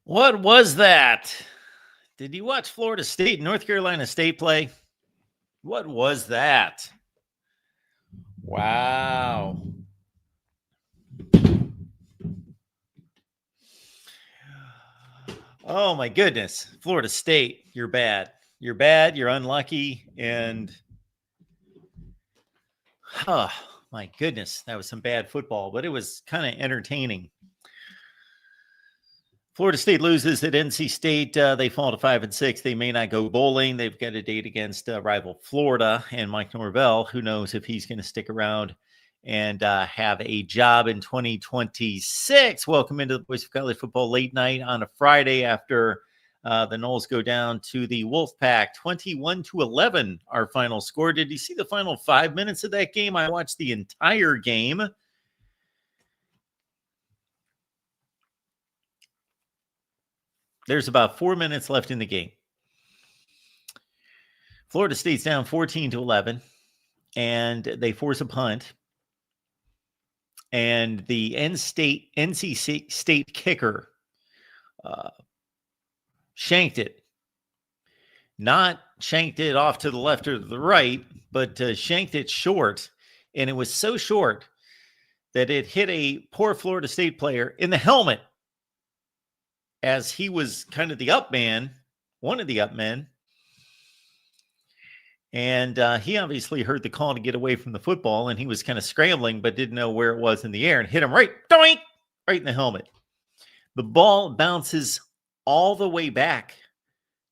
What was that? Did you watch Florida State, North Carolina State play? What was that? Wow. Oh my goodness. Florida State, you're bad. You're bad, you're unlucky, and oh my goodness, that was some bad football, but it was kind of entertaining. Florida State loses at NC State. They fall to 5-6. They may not go bowling. They've got a date against rival Florida and Mike Norvell. Who knows if he's going to stick around and have a job in 2026. Welcome into the Voice of College Football late night on a Friday after the Noles go down to the Wolfpack. 21-11, our final score. Did you see the final 5 minutes of that game? I watched the entire game. There's about 4 minutes left in the game. Florida State's down 14-11, and they force a punt. And the NC State kicker shanked it. Not shanked it off to the left or the right, but shanked it short. And it was so short that it hit a poor Florida State player in the helmet as he was kind of the up man, one of the up men. And he obviously heard the call to get away from the football, and he was kind of scrambling, but didn't know where it was in the air, and hit him right in the helmet. The ball bounces all the way back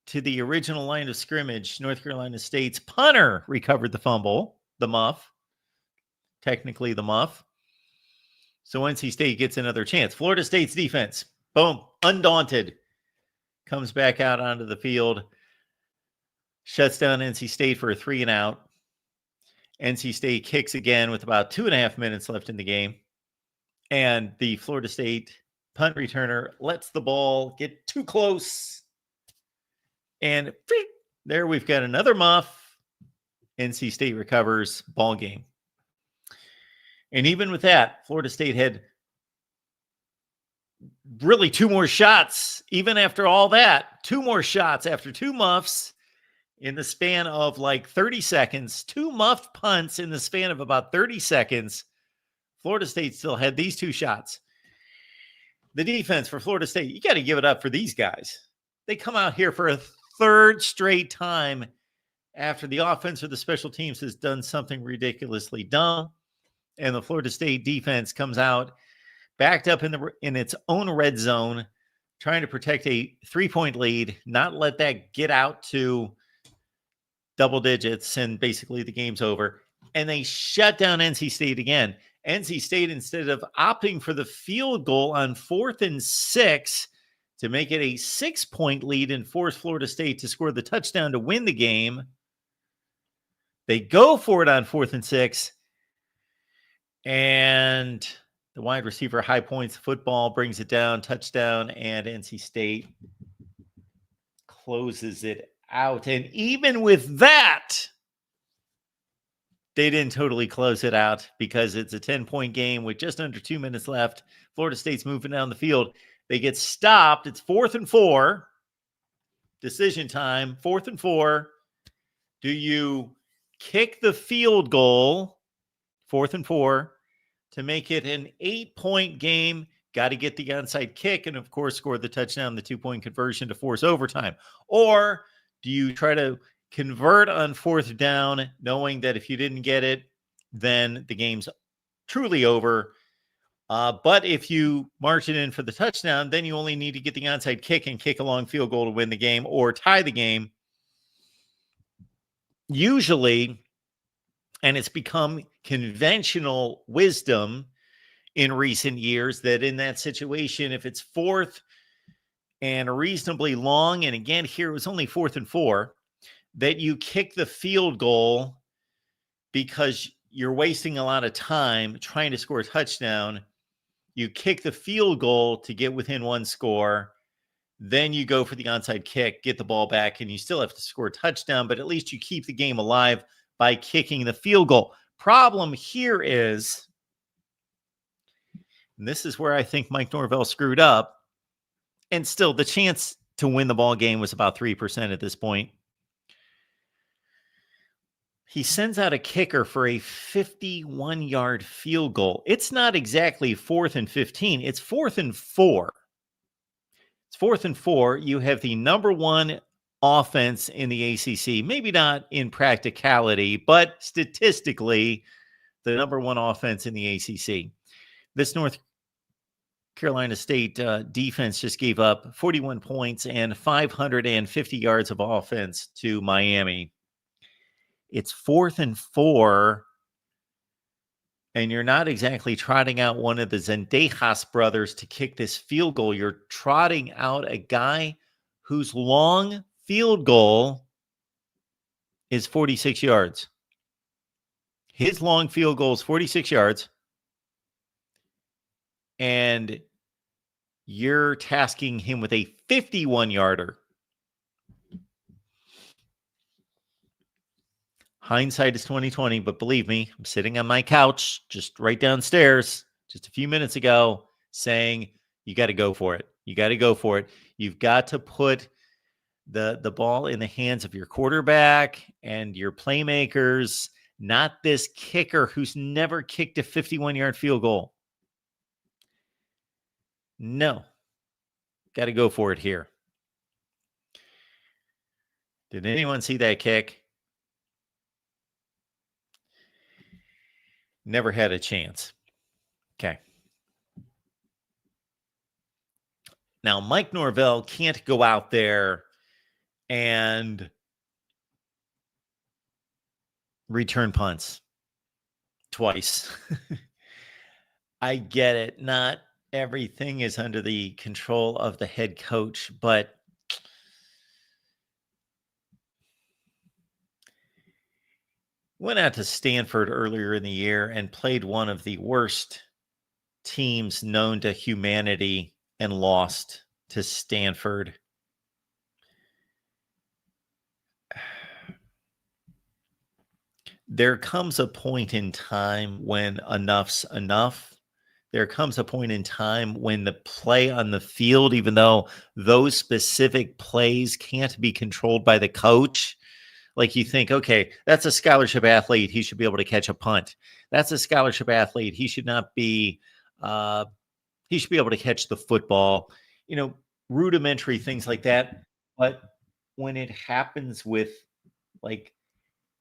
to the original line of scrimmage. North Carolina State's punter recovered the fumble, the muff, technically the muff. So NC State gets another chance. Florida State's defense, boom, undaunted, comes back out onto the field, shuts down NC State for a 3-and-out. NC State kicks again with about 2.5 minutes left in the game. And the Florida State punt returner lets the ball get too close. And there we've got another muff. NC State recovers, ball game. And even with that, Florida State had really 2 more shots. Even after all that, 2 more shots after 2 muffs in the span of like 30 seconds. 2 muffed punts in the span of about 30 seconds. Florida State still had these 2 shots. The defense for Florida State, you got to give it up for these guys. They come out here for a 3rd straight time after the offense or the special teams has done something ridiculously dumb. And the Florida State defense comes out backed up in its own red zone, trying to protect a 3-point lead, not let that get out to double digits, and basically the game's over. And they shut down NC State again. NC State, instead of opting for the field goal on 4th and 6 to make it a 6-point lead and force Florida State to score the touchdown to win the game, they go for it on 4th and 6. And the wide receiver high points the football, brings it down, touchdown, and NC State closes it out. And even with that, they didn't totally close it out because it's a 10-point game with just under 2 minutes left. Florida State's moving down the field. They get stopped. It's 4th and 4. Decision time, 4th and 4. Do you kick the field goal, 4th and 4, to make it an 8-point game? Got to get the onside kick and, of course, score the touchdown, the 2-point conversion to force overtime. Or do you try to convert on 4th down, knowing that if you didn't get it, then the game's truly over? But if you march it in for the touchdown, then you only need to get the onside kick and kick a long field goal to win the game or tie the game. Usually, and it's become conventional wisdom in recent years that in that situation, if it's 4th and reasonably long, and again, here it was only 4th and 4, that you kick the field goal because you're wasting a lot of time trying to score a touchdown. You kick the field goal to get within 1 score. Then you go for the onside kick, get the ball back, and you still have to score a touchdown, but at least you keep the game alive by kicking the field goal. Problem here is, and this is where I think Mike Norvell screwed up, And still, the chance to win the ball game was about 3% at this point. He sends out a kicker for a 51-yard field goal. It's not exactly 4th and 15. It's 4th and 4. It's 4th and 4. You have the number one offense in the ACC. Maybe not in practicality, but statistically, the number one offense in the ACC. This North Carolina State defense just gave up 41 points and 550 yards of offense to Miami. It's 4th and 4, and you're not exactly trotting out one of the Zendejas brothers to kick this field goal. You're trotting out a guy whose long field goal is 46 yards. His long field goal is 46 yards, and you're tasking him with a 51-yarder. Hindsight is 2020, but believe me, I'm sitting on my couch just right downstairs just a few minutes ago saying, you got to go for it. You got to go for it. You've got to put the ball in the hands of your quarterback and your playmakers, not this kicker who's never kicked a 51-yard field goal. No. Got to go for it here. Did anyone see that kick? Never had a chance. Okay. Now, Mike Norvell can't go out there and return punts twice. I get it. Not everything is under the control of the head coach, but went out to Stanford earlier in the year and played one of the worst teams known to humanity and lost to Stanford. There comes a point in time when enough's enough. There comes a point in time when the play on the field, even though those specific plays can't be controlled by the coach, like you think, okay, that's a scholarship athlete. He should be able to catch a punt. That's a scholarship athlete. He should not be, he should be able to catch the football, rudimentary things like that. But when it happens with like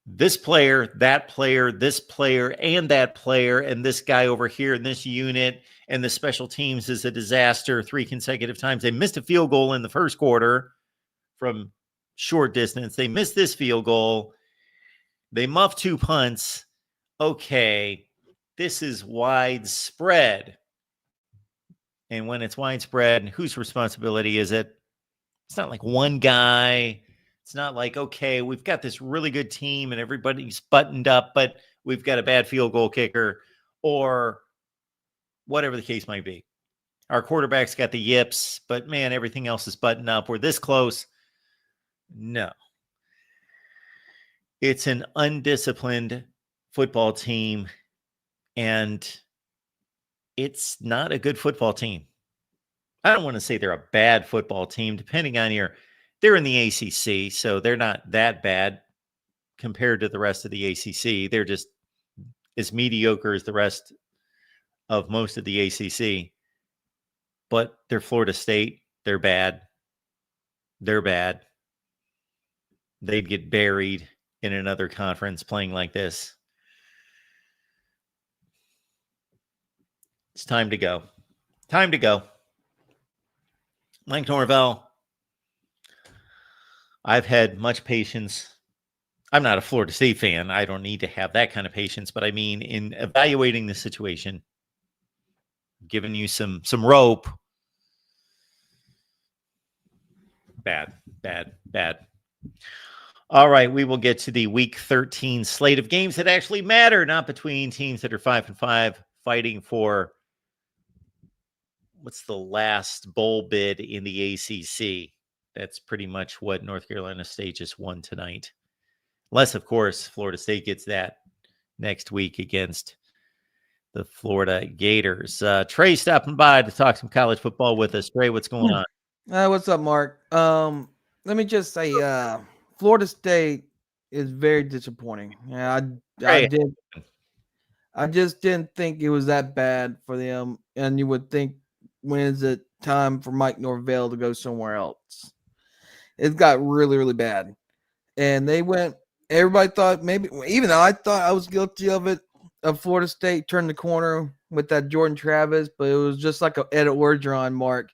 this player, this player, and that player, and this guy over here in this unit, and the special teams is a disaster 3 consecutive times. They missed a field goal in the first quarter from short distance. They missed this field goal. They muffed 2 punts. Okay, this is widespread. And when it's widespread, whose responsibility is it? It's not like one guy. It's not like, okay, we've got this really good team and everybody's buttoned up, but we've got a bad field goal kicker or whatever the case might be. Our quarterback's got the yips, but man, everything else is buttoned up. We're this close. No. It's an undisciplined football team, and it's not a good football team. I don't want to say they're a bad football team, depending on they're in the ACC, so they're not that bad compared to the rest of the ACC. They're just as mediocre as the rest of most of the ACC. But they're Florida State. They're bad. They're bad. They'd get buried in another conference playing like this. It's time to go. Time to go. Mike Norvell, I've had much patience. I'm not a Florida State fan. I don't need to have that kind of patience. But I mean, in evaluating the situation, giving you some rope. Bad. All right, we will get to the Week 13 slate of games that actually matter, not between teams that are 5-5 fighting for what's the last bowl bid in the ACC. That's pretty much what North Carolina State just won tonight. Unless, of course, Florida State gets that next week against the Florida Gators. Trey stopping by to talk some college football with us. Trey, what's going on? What's up, Mark? Let me just say, Florida State is very disappointing. Yeah, I Trey, did. I just didn't think it was that bad for them, and you would think, when is it time for Mike Norvell to go somewhere else? It got really, really bad, and they went. Everybody thought maybe, even I thought I was guilty of it. Of Florida State turned the corner with that Jordan Travis, but it was just like a Ed Orgeron, Mark.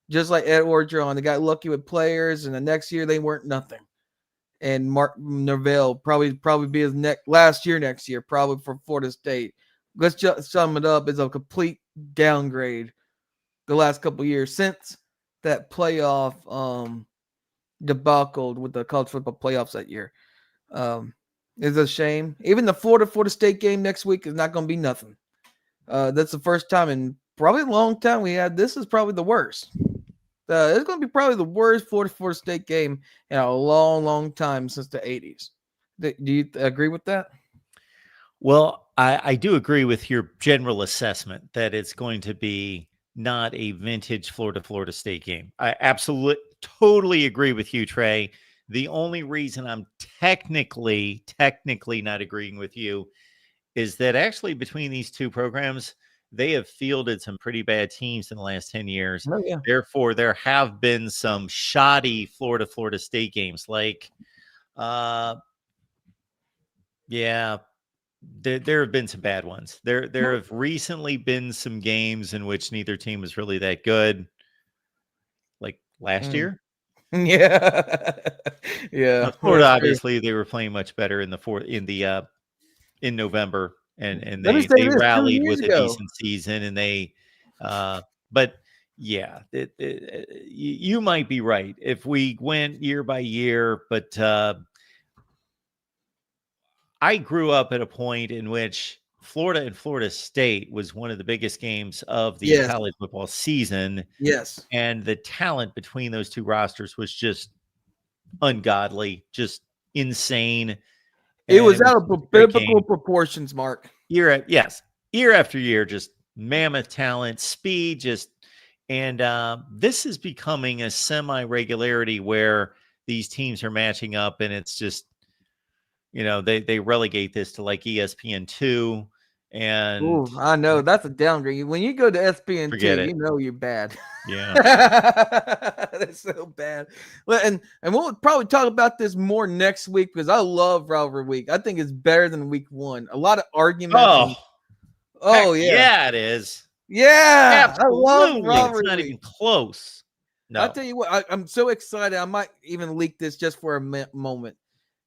Just like Ed Orgeron, they got lucky with players, and the next year they weren't nothing. And Mark Norvell probably be his last year next year, probably for Florida State. Let's just sum it up as a complete downgrade the last couple years since that playoff debacle with the college football playoffs that year. Um, it's a shame. Even the Florida State game next week is not going to be nothing. That's the first time in probably a long time we had. This is probably the worst. It's going to be probably the worst Florida State game in a long, long time since the 80s. Do you agree with that? well, I do agree with your general assessment that it's going to be not a vintage Florida State game. I absolutely totally agree with you, Trey. The only reason I'm technically not agreeing with you is that actually between these two programs, they have fielded some pretty bad teams in the last 10 years. Oh, yeah. Therefore, there have been some shoddy Florida State games. Like, yeah, there have been some bad ones. There have recently been some games in which neither team was really that good. Like last Mm. year. Yeah. Now, Yeah. Florida, That's true. obviously, they were playing much better in the in November, and Let me say they this: two rallied years with a ago. decent season, and but yeah, you might be right if we went year by year, but I grew up at a point in which Florida and Florida State was one of the biggest games of the Yes. college football season, Yes. and the talent between those two rosters was just ungodly, just insane, It and it was was out just a of great biblical game. proportions, Mark. Year after year, just mammoth talent, speed, just and this is becoming a semi regularity where these teams are matching up, and it's just they relegate this to like ESPN2, and Ooh, I know that's a downgrade. When you go to SPN2, forget you it. know you're bad. Yeah. That's so bad. Well, and we'll probably talk about this more next week because I love rivalry week. I think it's better than week one. A lot of arguments Oh, and heck oh yeah, yeah, it is. yeah. I love Absolutely, it's rivalry not week. even close. I No. tell you what, I'm so excited. I might even leak this just for a moment,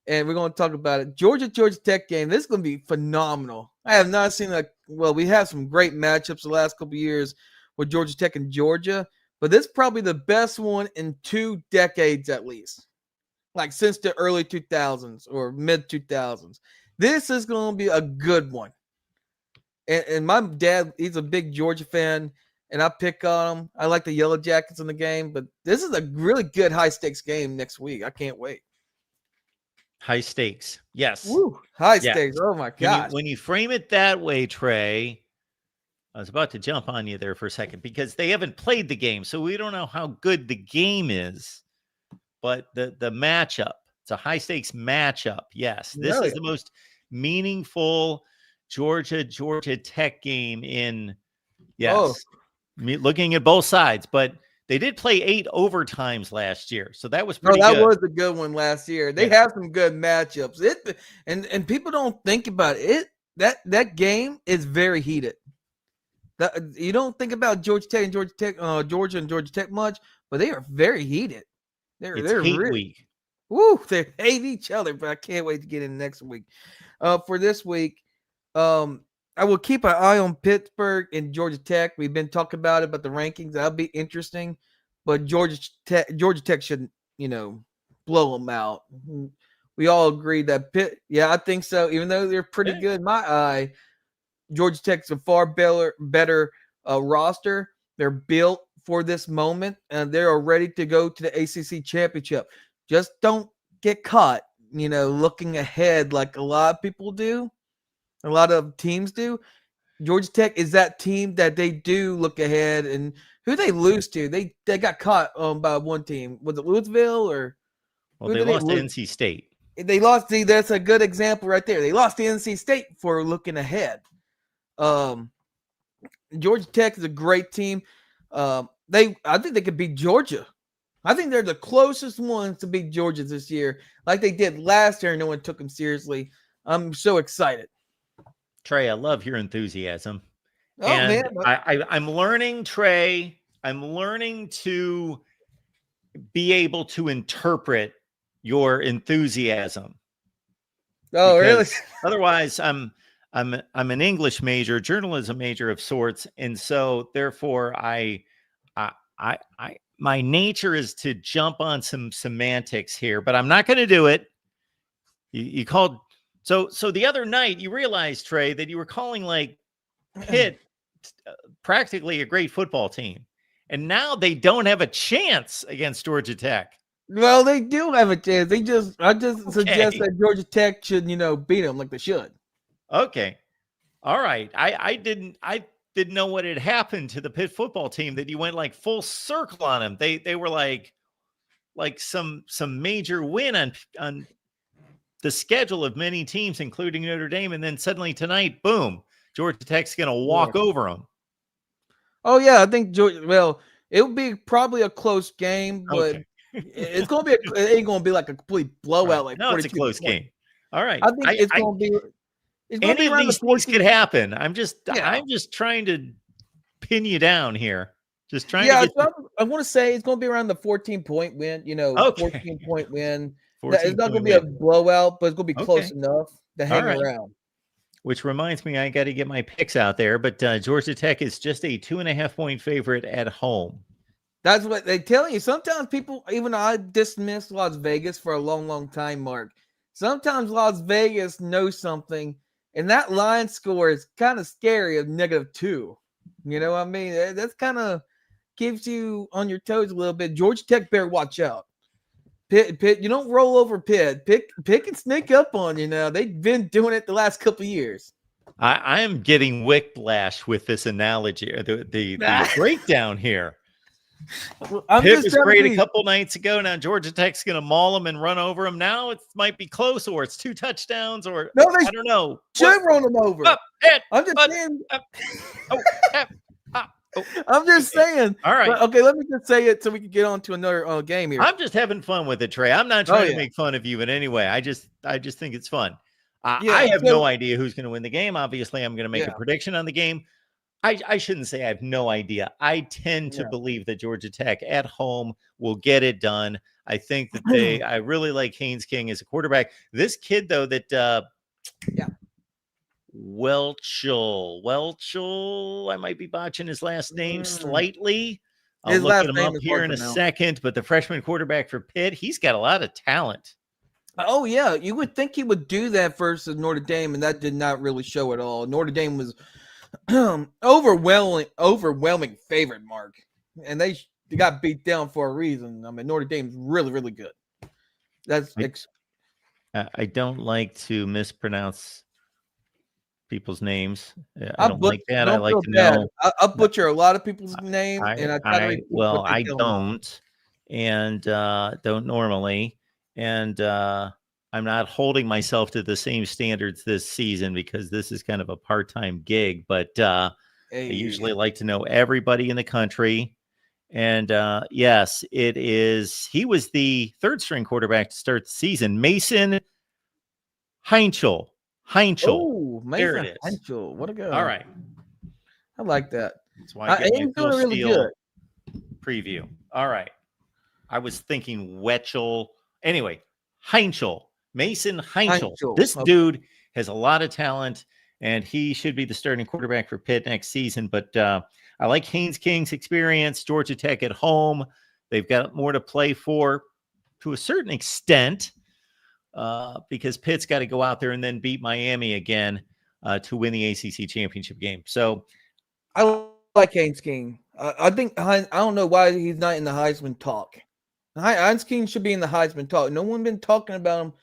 and we're going to talk about it. Georgia Tech game. This is going to be phenomenal. I have not seen we have some great matchups the last couple of years with Georgia Tech and Georgia, but this is probably the best one in 2 decades at least, like since the early 2000s or mid 2000s. This is going to be a good one. And my dad, he's a big Georgia fan, and I pick on him. I like the Yellow Jackets in the game, but this is a really good high stakes game next week. I can't wait. High stakes. Yes. Woo, high Yes. stakes. Oh my When you gosh. when you frame it that way, Trey, I was about to jump on you there for a second because they haven't played the game, so we don't know how good the game is. But the matchup, it's a high stakes matchup. Yes, this Oh, is yeah. the most meaningful Georgia Tech game in Oh, yes, looking at both sides. But they did play 8 overtimes last year, so that was no, pretty that good. was a good one last year. They Yeah, have some good matchups. And people don't think about it. That game is very heated. You don't think about Georgia and Georgia Tech much, but they are very heated. it's They're hate really week. woo. They hate each other. But I can't wait to get in next week. For this week, um, I will keep an eye on Pittsburgh and Georgia Tech. We've been talking about it, but the rankings that'll be interesting. But Georgia Tech should blow them out. We all agree that Pitt. Yeah, I think so. Even though they're pretty Yeah. good in my eye, Georgia Tech's a far better roster. They're built for this moment, and they're ready to go to the ACC championship. Just don't get caught, looking ahead like a lot of people do, a lot of teams do. Georgia Tech is that team that they do look ahead, and who they lose to? They got caught by one team. Was it Louisville or Well, who they did they lost to lose? NC State. They lost. See, that's a good example right there. They lost to NC State for looking ahead. Georgia Tech is a great team. I think they could beat Georgia. I think they're the closest ones to beat Georgia this year, like they did last year. No one took them seriously. I'm so excited. Trey, I love your enthusiasm. Oh man, And I'm learning, Trey, I'm learning to be able to interpret your enthusiasm. oh really? Otherwise, I'm an English major, journalism major of sorts, and so therefore my nature is to jump on some semantics here, but I'm not going to do it. You called so the other night you realized, Trey, that you were calling like Pitt practically a great football team, and now they don't have a chance against Georgia Tech. Well, they do have a chance. I just suggest Okay. that Georgia Tech should, beat them like they should. Okay. All right. I didn't know what had happened to the Pitt football team that you went like full circle on them. They were like some major win on the schedule of many teams, including Notre Dame, and then suddenly tonight, boom, Georgia Tech's going to walk over them. Oh yeah, I think Georgia. Well, it would be probably a close game, but Okay. it's gonna be. It ain't gonna be like a complete blowout. Right. Like No, it's a 42 close points. game. All right. I think it's gonna be. It's gonna Any be of around these the things 14. could happen. I'm just Yeah. trying to pin you down here. Just trying Yeah, to get so I want to say it's gonna be around the 14-point win. Okay. 14-point win. 14 It's not gonna point be a win. blowout, but it's gonna be close Okay. enough to All hang right. around. Which reminds me, I got to get my picks out there. But Georgia Tech is just a 2.5-point favorite at home. That's what they tell you. Sometimes people, even I dismiss Las Vegas for a long, long time, Mark. Sometimes Las Vegas knows something, and that line score is kind of scary of -2. You know what I mean? That's kind of keeps you on your toes a little bit. Georgia Tech better watch out. Pitt, you don't roll over Pitt. Pitt can sneak up on you now. They've been doing it the last couple of years. I am getting whiplash with this analogy, the breakdown here. Pitt was great a couple nights ago. Now Georgia Tech's going to maul them and run over them. Now it might be close, or it's 2 touchdowns, or no, I don't know. Should run them over. I'm just saying. I'm just saying. All right. Okay, let me just say it so we can get on to another game here. I'm just having fun with it, Trey. I'm not trying to make fun of you in any way. I just think it's fun. I have no idea who's going to win the game. Obviously, I'm going to make a prediction on the game. I shouldn't say I have no idea. I tend to believe that Georgia Tech at home will get it done. I think that I really like Haynes King as a quarterback. This kid, though, that Welchel, I might be botching his last name slightly. I'll look him up here in a second, but the freshman quarterback for Pitt, he's got a lot of talent. Oh, yeah. You would think he would do that versus Notre Dame, and that did not really show at all. Notre Dame was overwhelming favorite, Mark. And they got beat down for a reason. I mean, Notre Dame's really, really good. I don't like to mispronounce people's names. I don't like that. I like to know. I butcher a lot of people's names, and I try to repeat what they tell me. Don't, and don't normally, and I'm not holding myself to the same standards this season because this is kind of a part-time gig. But I usually like to know everybody in the country. And yes, it is. He was the third-string quarterback to start the season. Mason Heinchel. Oh, there it is. Heinchel. What a guy. All right. I like that. That's why I get my really good preview. All right. I was thinking Wetchel. Anyway, Heinchel. Mason Heinchel. This dude has a lot of talent, and he should be the starting quarterback for Pitt next season. But I like Haynes King's experience. Georgia Tech at home. They've got more to play for to a certain extent. Because Pitt's got to go out there and then beat Miami again to win the ACC championship game. So I like Haynes King. I think I don't know why he's not in the Heisman talk. Haynes King should be in the Heisman talk. No one been talking about him,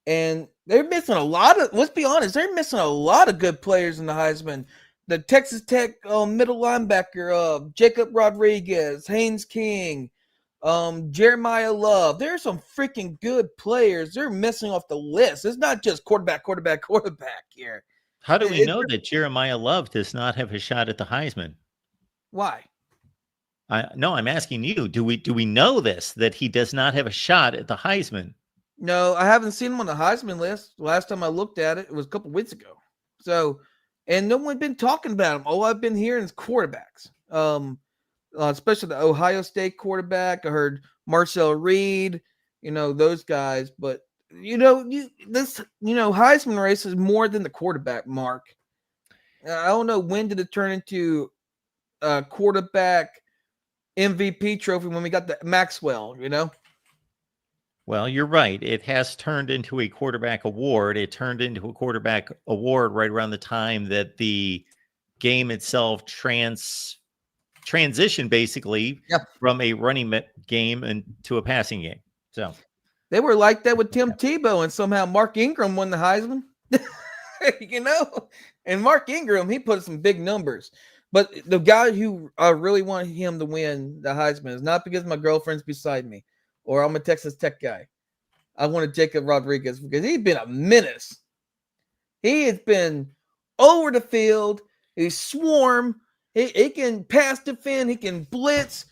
and they're missing a lot of. Let's be honest, they're missing a lot of good players in the Heisman. the Texas Tech middle linebacker, Jacob Rodriguez, Haynes King, Jeremiah Love. There are some freaking good players. They're missing off the list. It's not just quarterback here. How do we know that Jeremiah Love does not have a shot at the Heisman? Why? No, I'm asking you. Do we know this, that he does not have a shot at the Heisman? No, I haven't seen him on the Heisman list. Last time I looked at it, it was a couple weeks ago. So, and no one's been talking about him. All I've been hearing is quarterbacks. Especially the Ohio State quarterback. I heard Marcel Reed, those guys. But Heisman race is more than the quarterback, Mark. I don't know when did it turn into a quarterback MVP trophy when we got the Maxwell, Well, you're right. It has turned into a quarterback award. It turned into a quarterback award right around the time that the game itself transitioned basically from a running game into a passing game. So they were like that with Tim Tebow, and somehow Mark Ingram won the Heisman. And Mark Ingram, he put some big numbers. But the guy who I really want him to win the Heisman is not because my girlfriend's beside me or I'm a Texas Tech guy. I wanted Jacob Rodriguez because he's been a menace. He has been over the field. He's swarm. He can pass defend. He can blitz.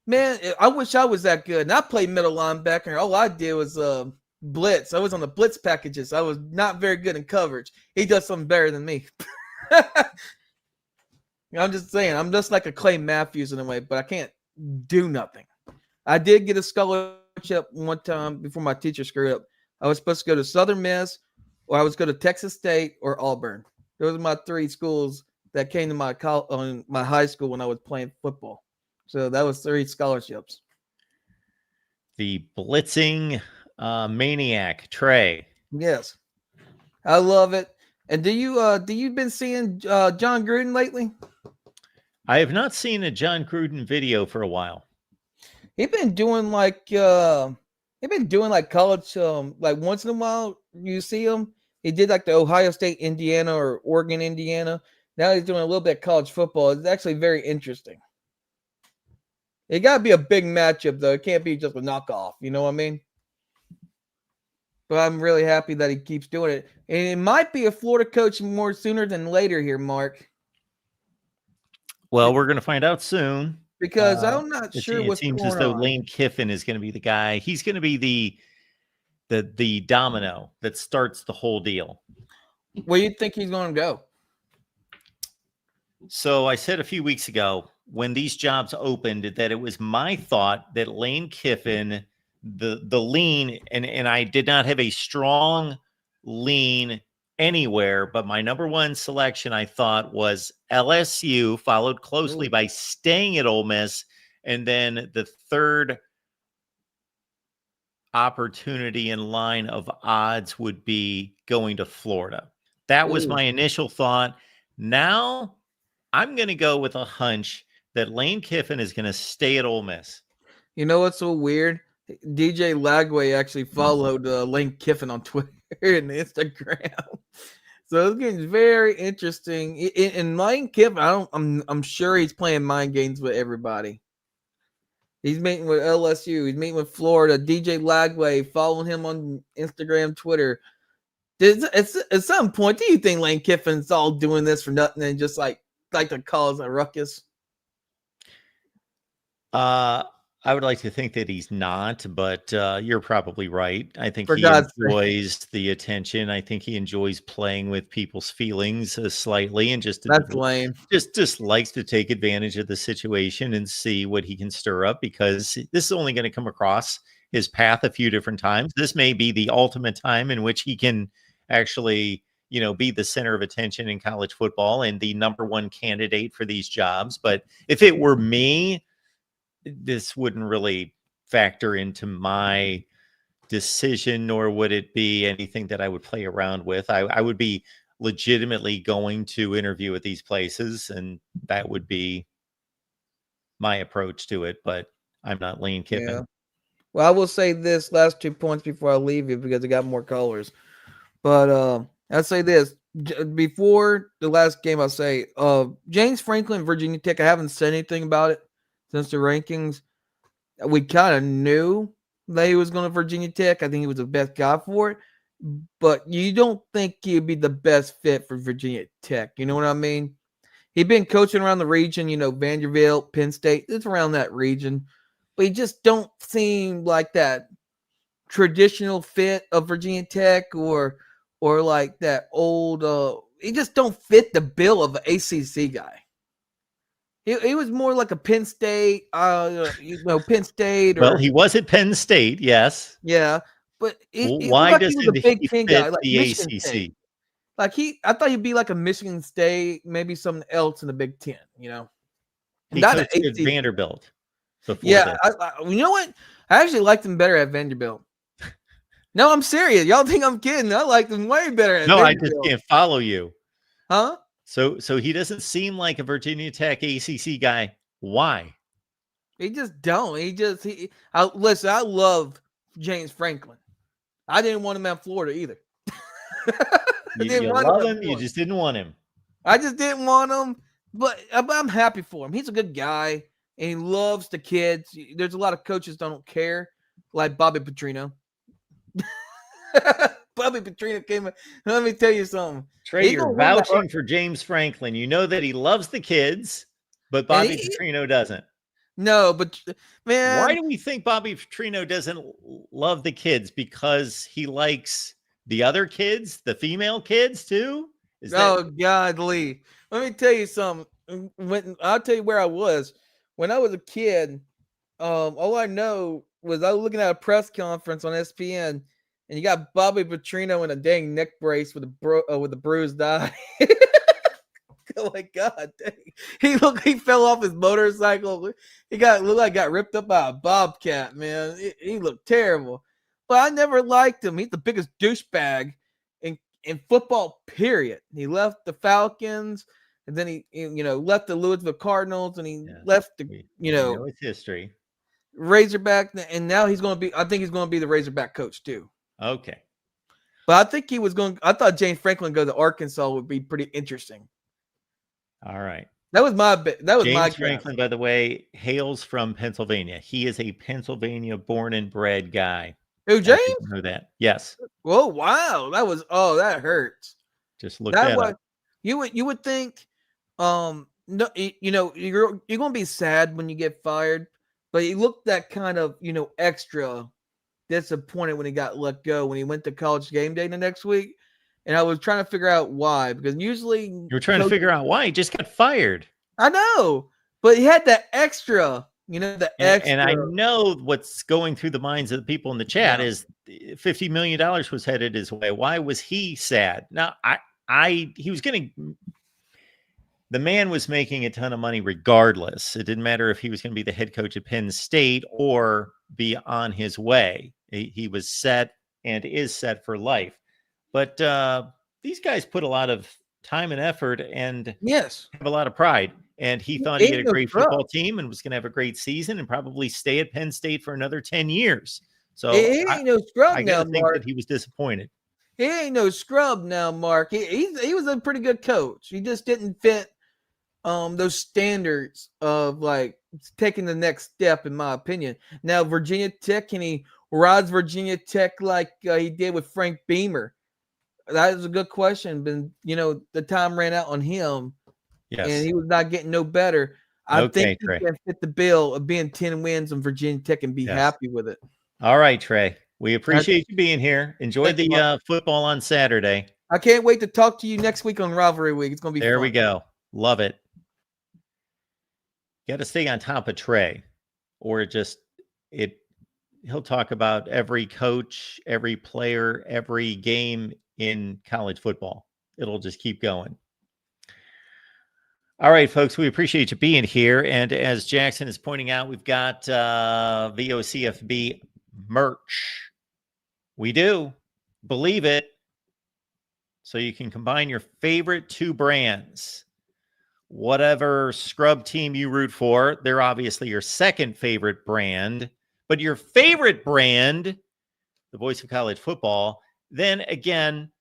Man, I wish I was that good. And I played middle linebacker. All I did was blitz. I was on the blitz packages. I was not very good in coverage. He does something better than me. I'm just saying. I'm just like a Clay Matthews in a way, but I can't do nothing. I did get a scholarship one time before my teacher screwed up. I was supposed to go to Southern Miss, or I was going to Texas State or Auburn. Those are my three schools that came to my high school when I was playing football. So that was 3 scholarships. The blitzing maniac, Trey. Yes, I love it. And do you been seeing John Gruden lately? I have not seen a John Gruden video for a while. He's been doing like college, like once in a while you see him. He did like the Ohio State, Indiana, or Oregon, Indiana. Now he's doing a little bit of college football. It's actually very interesting. It got to be a big matchup, though. It can't be just a knockoff. You know what I mean? But I'm really happy that he keeps doing it. And it might be a Florida coach more sooner than later here, Mark. Well, we're going to find out soon. Because I'm not sure what's going on. It seems as though Lane Kiffin is going to be the guy. He's going to be the domino that starts the whole deal. Where do you think he's going to go? So I said a few weeks ago when these jobs opened that it was my thought that Lane Kiffin, the lean, and I did not have a strong lean anywhere, but my number one selection I thought was LSU, followed closely by staying at Ole Miss, and then the third opportunity in line of odds would be going to Florida. That was my initial thought. Now I'm going to go with a hunch that Lane Kiffin is going to stay at Ole Miss. You know what's so weird? DJ Lagway actually followed Lane Kiffin on Twitter and Instagram. So it's getting very interesting. In Lane Kiffin, I'm sure he's playing mind games with everybody. He's meeting with LSU. He's meeting with Florida. DJ Lagway, following him on Instagram, Twitter. At some point, do you think Lane Kiffin's all doing this for nothing and just like to cause a ruckus? I would like to think that he's not, but you're probably right. I think he enjoys the attention. I think he enjoys playing with people's feelings slightly, and that's lame. Just likes to take advantage of the situation and see what he can stir up, because this is only going to come across his path a few different times. This may be the ultimate time in which he can actually, be the center of attention in college football and the number one candidate for these jobs. But if it were me, this wouldn't really factor into my decision, nor would it be anything that I would play around with. I would be legitimately going to interview at these places, and that would be my approach to it. But I'm not Lane Kiffin. Yeah. Well, I will say this last 2 points before I leave you, because I got more callers. But I'll say this. before the last game, I'll say James Franklin, Virginia Tech. I haven't said anything about it since the rankings. We kind of knew that he was going to Virginia Tech. I think he was the best guy for it, but you don't think he'd be the best fit for Virginia Tech. You know what I mean? He'd been coaching around the region, Vanderbilt, Penn State. It's around that region, but he just don't seem like that traditional fit of Virginia Tech or like that old. He just don't fit the bill of an ACC guy. He was more like a Penn State, Penn State. Well, he was at Penn State, yes. Yeah, but he looked Why like he was a doesn't Big he Ten fit guy, like the Michigan ACC? State. I thought he'd be like a Michigan State, maybe something else in the Big Ten. He Not an coached at ACC. Vanderbilt before Yeah, this. you know what? I actually liked him better at Vanderbilt. No, I'm serious. Y'all think I'm kidding? I liked him way better at No, I Vanderbilt. just can't follow you. Huh? So he doesn't seem like a Virginia Tech ACC guy. Why? He just don't. Listen, I love James Franklin. I didn't want him at Florida either. You love him, you just didn't want him. I just didn't want him, but I'm happy for him. He's a good guy, and he loves the kids. There's a lot of coaches that don't care, like Bobby Petrino. Bobby Petrino came in. Let me tell you something. Trey, you're vouching for James Franklin. You know that he loves the kids, but Bobby Petrino doesn't. No, but man, why do we think Bobby Petrino doesn't love the kids? Because he likes the other kids, the female kids too? Godly. Let me tell you something. I'll tell you where I was when I was a kid. All I know was I was looking at a press conference on SPN, and you got Bobby Petrino in a dang neck brace with a bruised eye. Oh my God! Dang. He fell off his motorcycle. He looked like got ripped up by a bobcat. Man, he looked terrible. But I never liked him. He's the biggest douchebag in football. Period. He left the Falcons, and then he left the Louisville Cardinals, and he left the know it's history. Razorback, and now he's going to be. I think he's going to be the Razorback coach too. Okay. But I think he was going. I thought James Franklin go to Arkansas would be pretty interesting. All right. That was my James Franklin, by the way, hails from Pennsylvania. He is a Pennsylvania born and bred guy. Who, James? Know that? Yes. Whoa! Wow, that hurts. Just look that up. You would think, no, you're gonna be sad when you get fired, but he looked that kind of extra disappointed when he got let go when he went to College Game Day the next week. And I was trying to figure out why, because usually you were trying to figure out why he just got fired. I know, but he had that extra, extra. And I know what's going through the minds of the people in the chat is $50 million was headed his way. Why was he sad? Now, he was the man was making a ton of money regardless. It didn't matter if he was going to be the head coach at Penn State or be on his way. He was set and is set for life. But these guys put a lot of time and effort and have a lot of pride. And he thought he had a great football team and was going to have a great season and probably stay at Penn State for another 10 years. So he ain't no scrub I now, think Mark. that he was disappointed. He ain't no scrub now, Mark. He was a pretty good coach. He just didn't fit those standards of like taking the next step, in my opinion. Now, Virginia Tech, can he rise Virginia Tech like he did with Frank Beamer? That is a good question. But the time ran out on him, and he was not getting no better. I think he can fit the bill of being 10 wins on Virginia Tech and be happy with it. All right, Trey. We appreciate you being here. Enjoy the football on Saturday. I can't wait to talk to you next week on Rivalry Week. It's going to be there. fun. We go. Love it. Got to stay on top of Trey, or he'll talk about every coach, every player, every game in college football. It'll just keep going. All right, folks, we appreciate you being here. And as Jackson is pointing out, we've got VOCFB merch. We do. Believe it. So you can combine your favorite two brands. Whatever scrub team you root for, they're obviously your second favorite brand. But your favorite brand, the voice of college football, then again,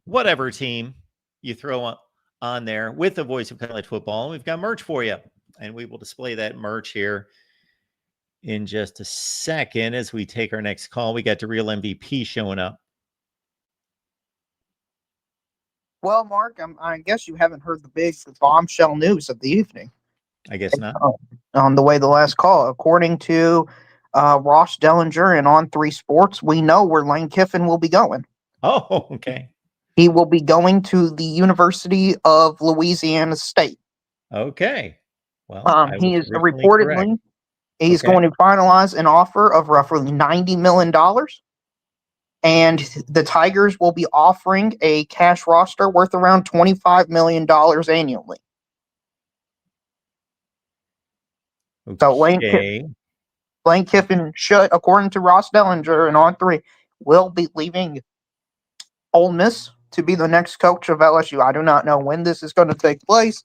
whatever team, you throw on there with the voice of college football. And we've got merch for you, and we will display that merch here in just a second as we take our next call. We got the real MVP showing up. Well, Mark, I guess you haven't heard the big bombshell news of the evening. I guess not. On the way, the last call, according to Ross Dellinger and On3 Sports, we know where Lane Kiffin will be going. Oh, okay. He will be going to the University of Louisiana State. Okay. Well, he is originally reportedly correct. he's going to finalize an offer of roughly $90 million. And the Tigers will be offering a cash roster worth around $25 million annually. Okay. So Lane Kiffin should, according to Ross Dellinger and On3, will be leaving Ole Miss to be the next coach of LSU. I do not know when this is going to take place.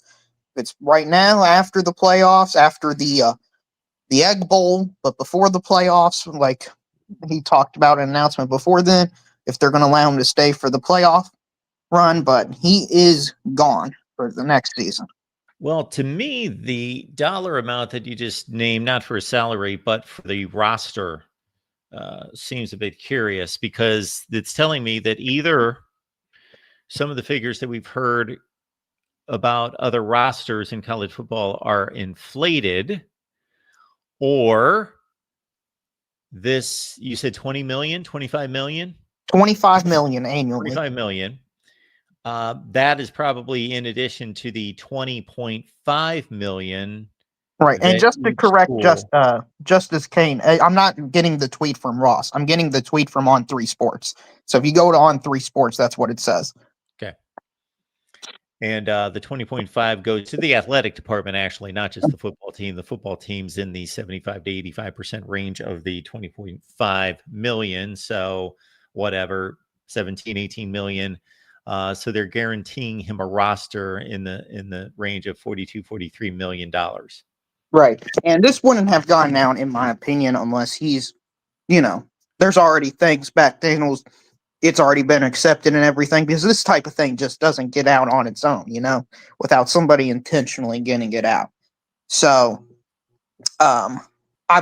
It's right now, after the playoffs, after the Egg Bowl, but before the playoffs, like he talked about an announcement before then, if they're going to allow him to stay for the playoff run, but he is gone for the next season. Well, to me, the dollar amount that you just named, not for a salary, but for the roster, seems a bit curious, because it's telling me that either some of the figures that we've heard about other rosters in college football are inflated, or this, you said 20 million, 25 million? 25 million annually. 25 million. That is probably in addition to the 20.5 million. Right. And just to correct school... Justice Kane, I'm not getting the tweet from Ross. I'm getting the tweet from On3 Sports. So if you go to On3 Sports, that's what it says. Okay. And the 20.5 goes to the athletic department, actually, not just the football team. The football team's in the 75 to 85% range of the 20.5 million. So whatever, 17, 18 million. So they're guaranteeing him a roster in the range of $42-43 million. Right. And this wouldn't have gone down, in my opinion, unless he's, there's already things back then. It's already been accepted and everything, because this type of thing just doesn't get out on its own, without somebody intentionally getting it out. So I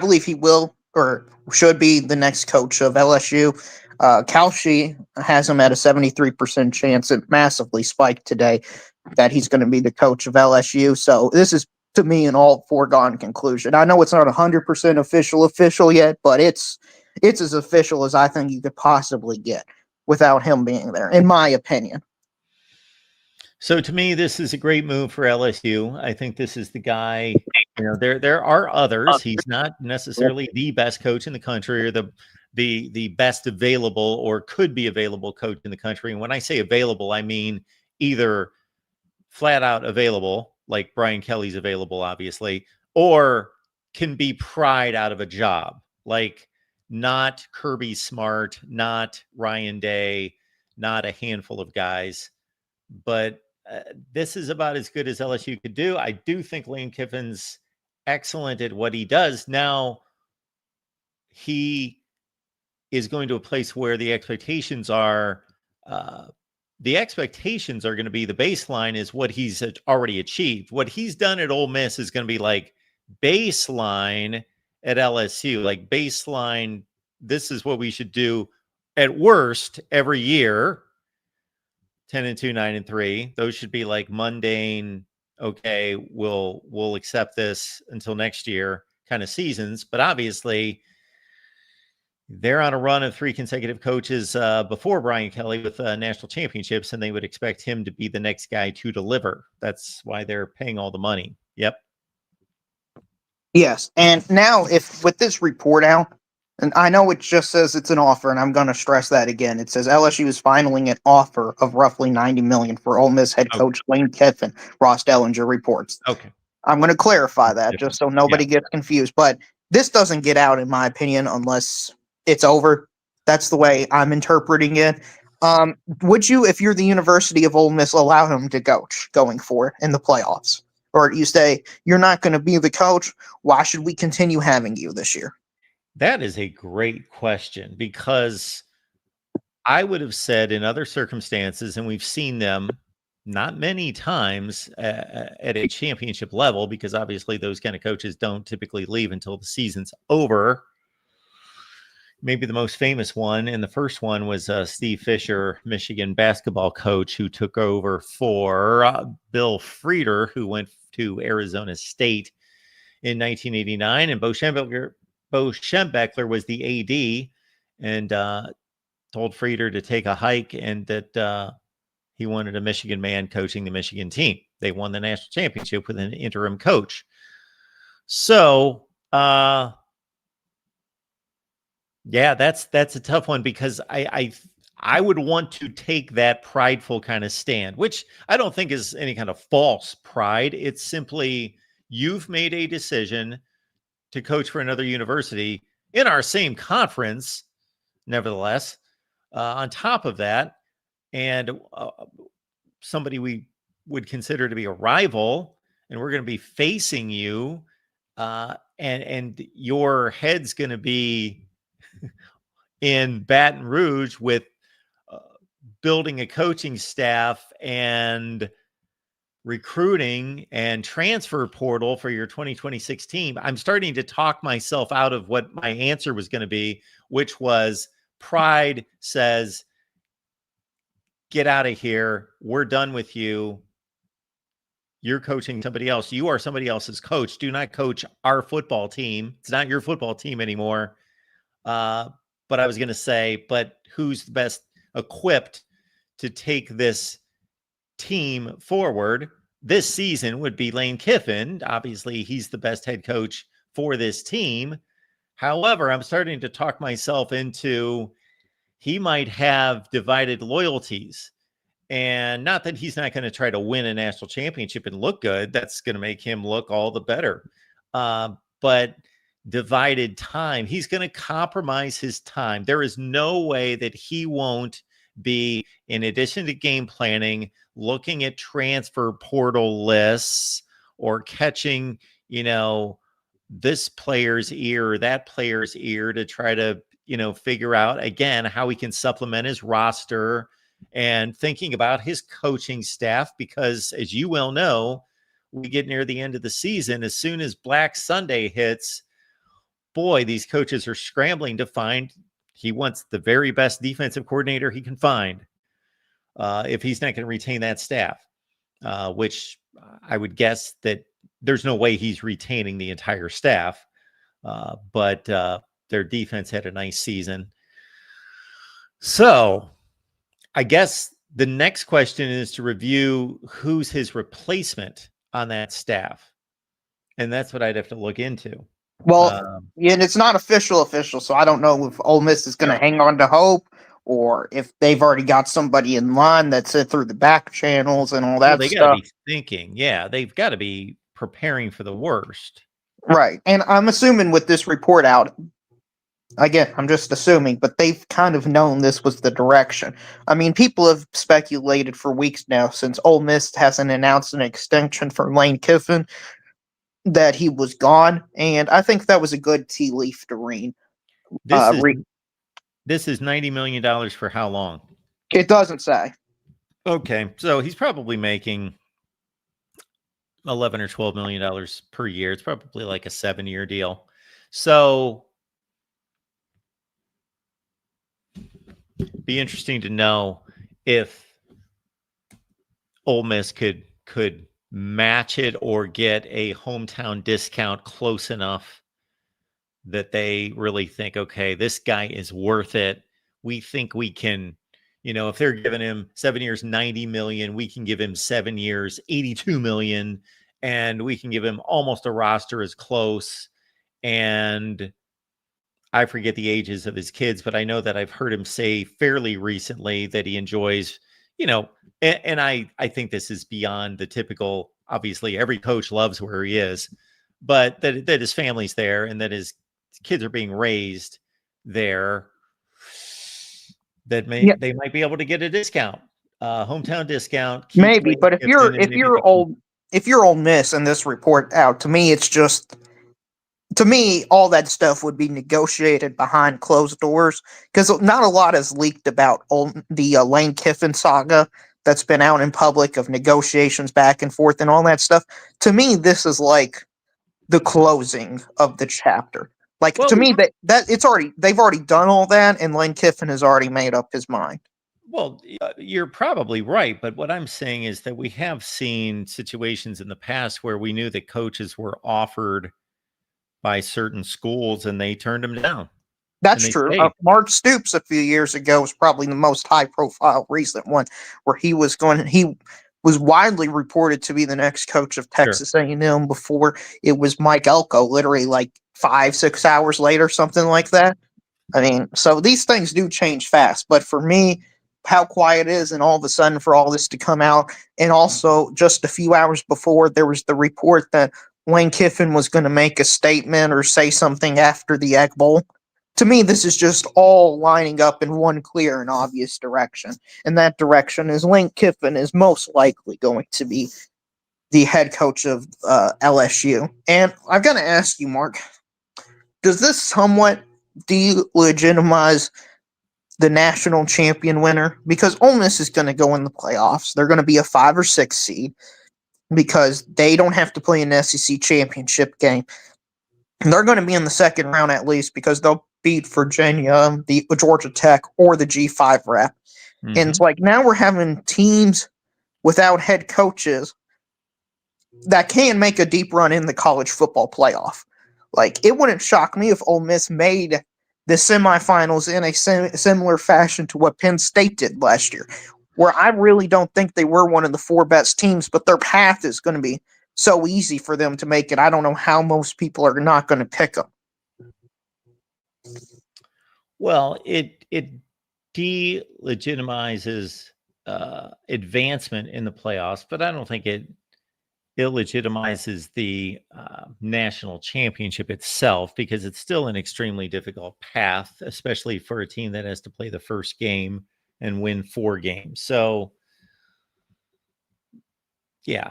believe he will or should be the next coach of LSU. Kalshi has him at a 73% chance. It massively spiked today that he's going to be the coach of LSU. So this is, to me, an all foregone conclusion. I know it's not 100% official yet, but it's as official as I think you could possibly get without him being there, in my opinion. So to me, this is a great move for LSU. I think this is the guy. There are others. He's not necessarily the best coach in the country, or the best available or could be available coach in the country. And when I say available, I mean either flat out available, like Brian Kelly's available, obviously, or can be pried out of a job, like not Kirby Smart, not Ryan Day, not a handful of guys. But this is about as good as LSU could do. I do think Lane Kiffin's excellent at what he does. Now, he is going to a place where the expectations are going to be, the baseline is what he's already achieved. What he's done at Ole Miss is going to be like baseline at LSU, like baseline. This is what we should do at worst every year. 10-2, 9-3. Those should be like mundane. Okay, we'll accept this until next year kind of seasons. But obviously, they're on a run of 3 consecutive coaches before Brian Kelly with national championships, and they would expect him to be the next guy to deliver. That's why they're paying all the money. Yep. Yes. And now, if with this report out, and I know it just says it's an offer, and I'm going to stress that again. It says LSU is filing an offer of roughly $90 million for Ole Miss head coach Lane Kiffin. Ross Dellinger reports. Okay. I'm going to clarify that just so nobody gets confused. But this doesn't get out, in my opinion, unless it's over. That's the way I'm interpreting it. Would you, if you're the University of Ole Miss, allow him to coach going forward in the playoffs? Or you say, you're not going to be the coach, why should we continue having you this year? That is a great question, because I would have said in other circumstances, and we've seen them not many times at a championship level, because obviously those kind of coaches don't typically leave until the season's over. Maybe the most famous one, and the first one was Steve Fisher, Michigan basketball coach, who took over for Bill Frieder, who went to Arizona State in 1989. And Bo Schembechler was the AD and told Frieder to take a hike, and that he wanted a Michigan man coaching the Michigan team. They won the national championship with an interim coach. So, yeah, that's a tough one, because I would want to take that prideful kind of stand, which I don't think is any kind of false pride. It's simply, you've made a decision to coach for another university in our same conference, nevertheless, on top of that, and somebody we would consider to be a rival, and we're going to be facing you, and your head's going to be in Baton Rouge with building a coaching staff and recruiting and transfer portal for your 2026 team. I'm starting to talk myself out of what my answer was going to be, which was pride says, get out of here. We're done with you. You're coaching somebody else. You are somebody else's coach. Do not coach our football team. It's not your football team anymore. But I was going to say, but who's the best equipped to take this team forward this season would be Lane Kiffin. Obviously, he's the best head coach for this team. However, I'm starting to talk myself into, he might have divided loyalties. And not that he's not going to try to win a national championship and look good. That's going to make him look all the better. But divided time, he's going to compromise his time. There is no way that he won't be, in addition to game planning, looking at transfer portal lists or catching, this player's ear or that player's ear to try to, figure out again how he can supplement his roster, and thinking about his coaching staff, because as you well know, we get near the end of the season. As soon as Black Sunday hits, boy, these coaches are scrambling to find, he wants the very best defensive coordinator he can find. If he's not going to retain that staff, which I would guess that there's no way he's retaining the entire staff. But their defense had a nice season. So I guess the next question is to review who's his replacement on that staff. And that's what I'd have to look into. Well, and it's not official, so I don't know if Ole Miss is going to hang on to hope, or if they've already got somebody in line that's through the back channels and all that well, they stuff. got to be thinking. Yeah, they've got to be preparing for the worst. Right. And I'm assuming with this report out, again, I'm just assuming, but they've kind of known this was the direction. I mean, people have speculated for weeks now, since Ole Miss hasn't announced an extension for Lane Kiffin, that he was gone. And I think that was a good tea leaf to read. This is $90 million for how long? It doesn't say. Okay. So he's probably making $11 or $12 million per year. It's probably like a 7-year deal. So be interesting to know if Ole Miss could match it or get a hometown discount close enough that they really think, okay, this guy is worth it. We think we can, if they're giving him 7 years, 90 million, we can give him 7 years, 82 million, and we can give him almost a roster as close. And I forget the ages of his kids, but I know that I've heard him say fairly recently that he enjoys, and I think this is beyond the typical, obviously every coach loves where he is, but that his family's there and that his kids are being raised there, that they might be able to get a discount, hometown discount. Maybe, but if you're Ole Miss and this report out, to me, it's just, all that stuff would be negotiated behind closed doors, because not a lot is leaked about the Lane Kiffin saga that's been out in public of negotiations back and forth and all that stuff. To me, this is like the closing of the chapter. Like, Well, to me, they've already done all that, and Lane Kiffin has already made up his mind. Well, you're probably right, but what I'm saying is that we have seen situations in the past where we knew that coaches were offered by certain schools and they turned them down and That's they true. stayed. Mark Stoops a few years ago was probably the most high-profile recent one, where he was widely reported to be the next coach of Sure. Texas A&M before it was Mike Elko. Literally, like 5-6 hours later, something like that. I mean, so these things do change fast. But for me, how quiet it is, and all of a sudden for all this to come out, and also just a few hours before, there was the report that Lane Kiffin was going to make a statement or say something after the Egg Bowl. To me, this is just all lining up in one clear and obvious direction. And that direction is Lane Kiffin is most likely going to be the head coach of LSU. And I've got to ask you, Mark, does this somewhat delegitimize the national champion winner? Because Ole Miss is going to go in the playoffs. They're going to be a 5 or 6 seed because they don't have to play an SEC championship game. And they're going to be in the second round at least because they'll beat Virginia, the Georgia Tech, or the G5 rep. Mm-hmm. And it's like now we're having teams without head coaches that can make a deep run in the college football playoff. Like, it wouldn't shock me if Ole Miss made the semifinals in a similar fashion to what Penn State did last year, where I really don't think they were one of the 4 best teams, but their path is going to be so easy for them to make it. I don't know how most people are not going to pick them. Well, it delegitimizes advancement in the playoffs, but I don't think it illegitimizes the national championship itself, because it's still an extremely difficult path, especially for a team that has to play the first game and win 4 games. So, yeah.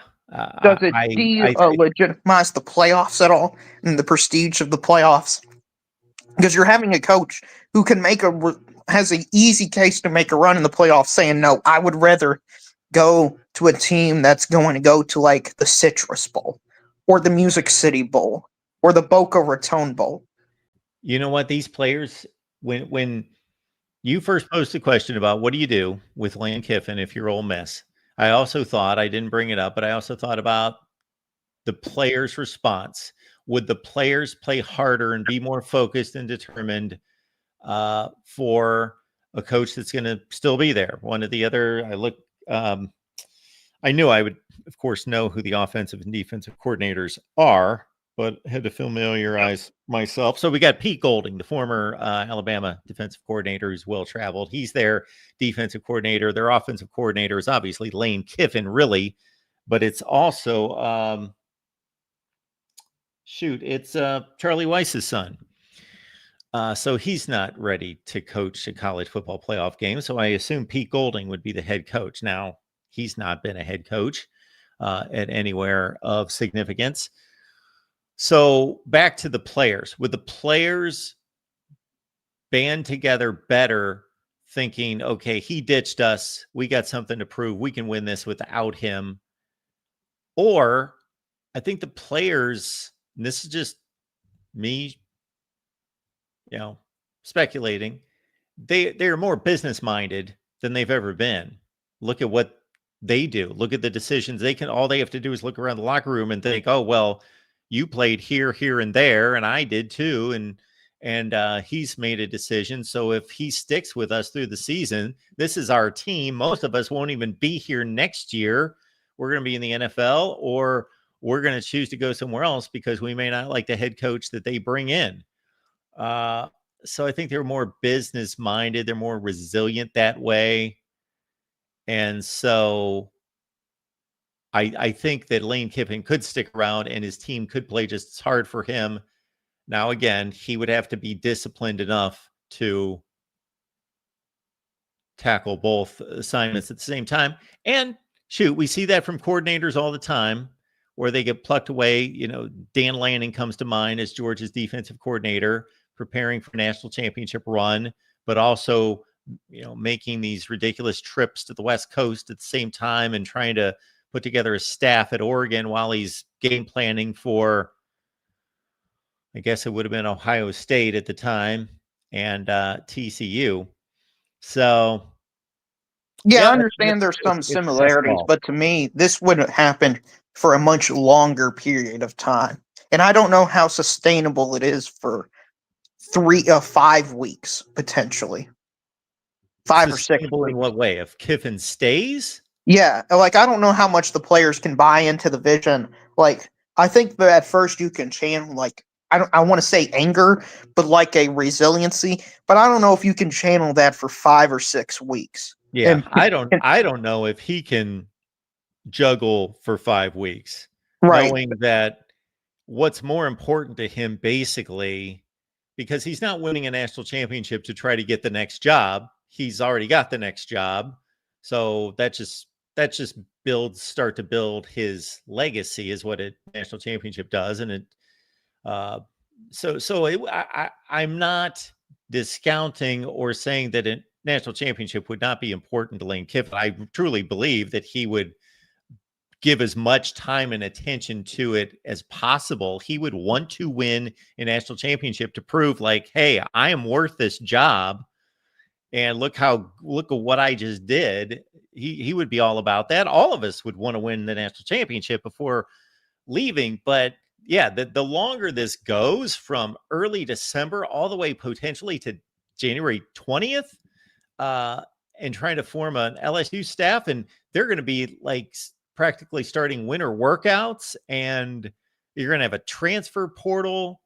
Does it delegitimize the playoffs at all and the prestige of the playoffs? Because you're having a coach who can has an easy case to make a run in the playoffs, saying, no, I would rather go to a team that's going to go to like the Citrus Bowl or the Music City Bowl or the Boca Raton Bowl. You know what? These players, when you first posed the question about what do you do with Lane Kiffin if you're Ole Miss, I also thought, I didn't bring it up, but I also thought about the players' response. Would the players play harder and be more focused and determined for a coach that's going to still be there? One of the other, I knew I would, of course, know who the offensive and defensive coordinators are, but had to familiarize myself. So we got Pete Golding, the former Alabama defensive coordinator, who's well-traveled. He's their defensive coordinator. Their offensive coordinator is obviously Lane Kiffin, really, but it's also it's Charlie Weiss's son. So he's not ready to coach a college football playoff game. So I assume Pete Golding would be the head coach. Now, he's not been a head coach at anywhere of significance. So back to the players. Would the players band together better, thinking, okay, he ditched us, we got something to prove, we can win this without him? Or I think the players, and this is just me, speculating, they're more business minded than they've ever been. Look at what they do. Look at the decisions all they have to do is look around the locker room and think, oh, well, you played here, and there, and I did too. And he's made a decision. So if he sticks with us through the season, this is our team. Most of us won't even be here next year. We're going to be in the NFL, or we're going to choose to go somewhere else because we may not like the head coach that they bring in. So I think they're more business minded. They're more resilient that way. And so I think that Lane Kiffin could stick around and his team could play just as hard for him. Now, again, he would have to be disciplined enough to tackle both assignments at the same time. And we see that from coordinators all the time where they get plucked away. Dan Lanning comes to mind as Georgia's defensive coordinator, preparing for national championship run, but also making these ridiculous trips to the West Coast at the same time and trying to put together a staff at Oregon while he's game planning for, I guess it would have been Ohio State at the time, and TCU. So, Yeah, I yeah, understand there's some it's a tough similarities, call. but to me, this would have happened for a much longer period of time. And I don't know how sustainable it is for 5 weeks, potentially. 5 or 6 Sustainable in weeks. what way? If Kiffin stays? Yeah, like I don't know how much the players can buy into the vision. Like I think that at first you can channel like I want to say anger, but like a resiliency. But I don't know if you can channel that for 5 or 6 weeks. Yeah, And, I don't know if he can juggle for 5 weeks, right, knowing that what's more important to him basically, because he's not winning a national championship to try to get the next job. He's already got the next job. So that just start to build his legacy is what a national championship does. And I'm not discounting or saying that a national championship would not be important to Lane Kiffin. I truly believe that he would give as much time and attention to it as possible. He would want to win a national championship to prove like, hey, I am worth this job. And look at what I just did. He would be all about that. All of us would want to win the national championship before leaving. But yeah, the longer this goes from early December all the way potentially to January 20th, and trying to form an LSU staff, and they're going to be like practically starting winter workouts, and you're going to have a transfer portal,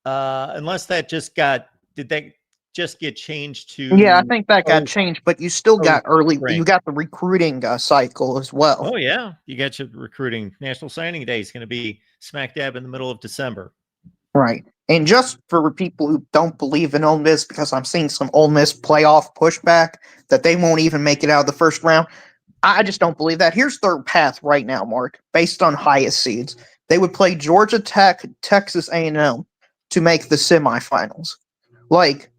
unless that did that just get changed yeah, I to think that got changed, but you still got spring? you got the recruiting cycle as well. Oh yeah, you got your recruiting. National Signing Day is going to be smack dab in the middle of December. Right. And just for people who don't believe in Ole Miss, because I'm seeing some Ole Miss playoff pushback that they won't even make it out of the first round, I just don't believe that. Here's their path right now, Mark, based on highest seeds. They would play Georgia Tech, Texas A&M to make the semifinals. Like,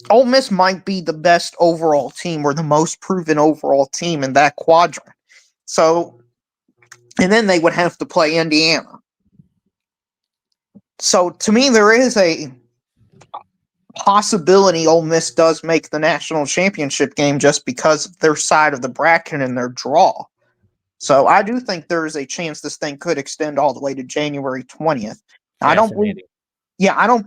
Ole Miss might be the best overall team or the most proven overall team in that quadrant. So, and then they would have to play Indiana. So, to me, there is a possibility Ole Miss does make the national championship game just because of their side of the bracket and their draw. So I do think there is a chance this thing could extend all the way to January 20th. I don't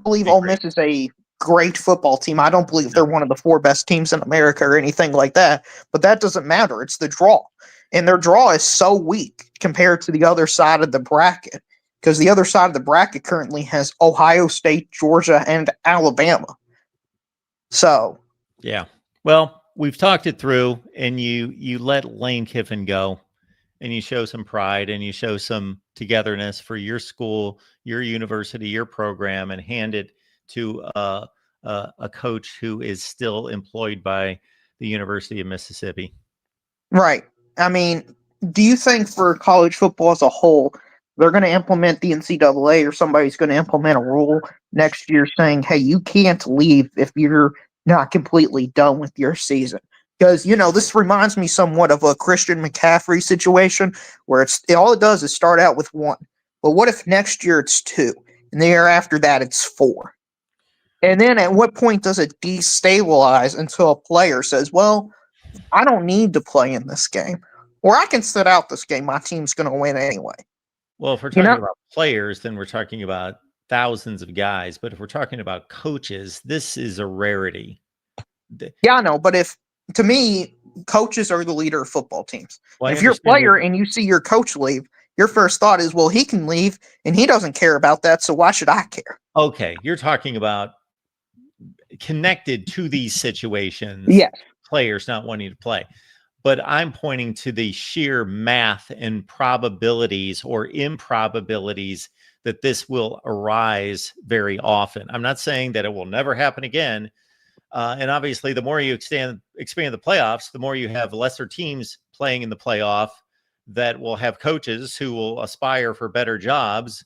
believe Ole Miss is a great football team. I don't believe they're one of the 4 best teams in America or anything like that, but that doesn't matter. It's the draw. And their draw is so weak compared to the other side of the bracket, because the other side of the bracket currently has Ohio State, Georgia, and Alabama. So, yeah. Well, we've talked it through, and you let Lane Kiffin go, and you show some pride, and you show some togetherness for your school, your university, your program, and hand it to a coach who is still employed by the University of Mississippi. right. I mean, do you think for college football as a whole, they're going to implement the NCAA or somebody's going to implement a rule next year saying, hey, you can't leave if you're not completely done with your season? Because, this reminds me somewhat of a Christian McCaffrey situation where all it does is start out with 1. But what if next year it's 2 and the year after that it's 4? And then at what point does it destabilize until a player says, well, I don't need to play in this game, or I can sit out this game. My team's going to win anyway. Well, if we're talking about players, then we're talking about thousands of guys. But if we're talking about coaches, this is a rarity. Yeah, I know. But to me, coaches are the leader of football teams. Well, if you're a player and you see your coach leave, your first thought is, well, he can leave and he doesn't care about that. So why should I care? Okay. You're talking about connected to these situations. Yes. Players not wanting to play. But I'm pointing to the sheer math and probabilities or improbabilities that this will arise very often. I'm not saying that it will never happen again. And obviously, the more you expand the playoffs, the more you have lesser teams playing in the playoff that will have coaches who will aspire for better jobs.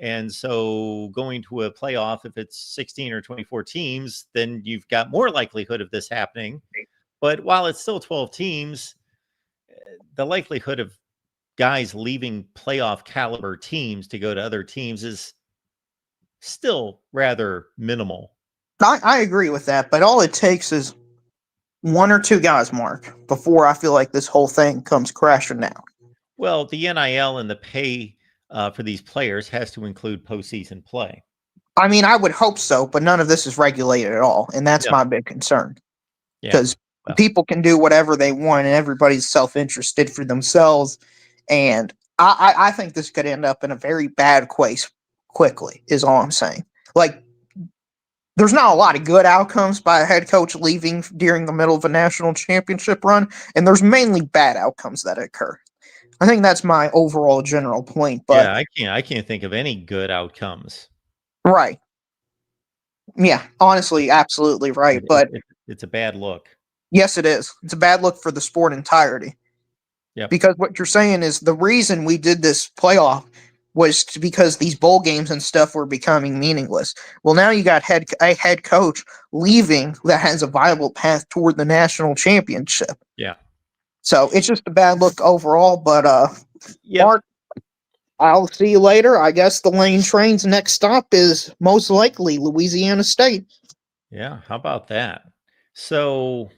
And so going to a playoff, if it's 16 or 24 teams, then you've got more likelihood of this happening. But while it's still 12 teams, the likelihood of guys leaving playoff caliber teams to go to other teams is still rather minimal. I agree with that, but all it takes is one or two guys, Mark, before I feel like this whole thing comes crashing down. Well, the NIL and the pay for these players has to include postseason play. I mean, I would hope so, but none of this is regulated at all, and that's my big concern. Because people can do whatever they want, and everybody's self-interested for themselves. And I think this could end up in a very bad place quickly, is all I'm saying. Like, there's not a lot of good outcomes by a head coach leaving during the middle of a national championship run, and there's mainly bad outcomes that occur. I think that's my overall general point. But yeah, I can't think of any good outcomes. Right. Yeah, honestly, absolutely right. But it's a bad look. Yes, it is. It's a bad look for the sport entirety. Yeah. Because what you're saying is the reason we did this playoff was because these bowl games and stuff were becoming meaningless. Well, now you got a head coach leaving that has a viable path toward the national championship. Yeah. So it's just a bad look overall. But Mark, I'll see you later. I guess the Lane Train's next stop is most likely Louisiana State. Yeah, how about that? So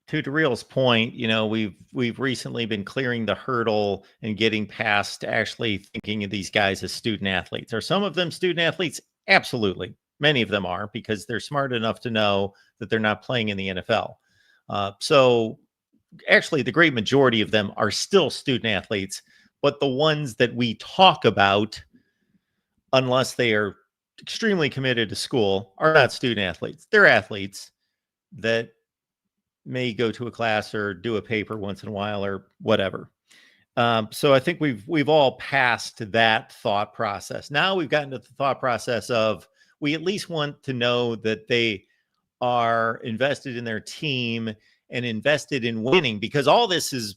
to Darreel's point, you know, we've recently been clearing the hurdle and getting past actually thinking of these guys as student athletes. Are some of them student athletes? Absolutely. Many of them are, because they're smart enough to know that they're not playing in the NFL. So actually, the great majority of them are still student athletes, but the ones that we talk about, unless they are extremely committed to school, are not student athletes. They're athletes that may go to a class or do a paper once in a while or whatever. So I think we've all passed that thought process. Now we've gotten to the thought process of, we at least want to know that they are invested in their team and invested in winning, because all this is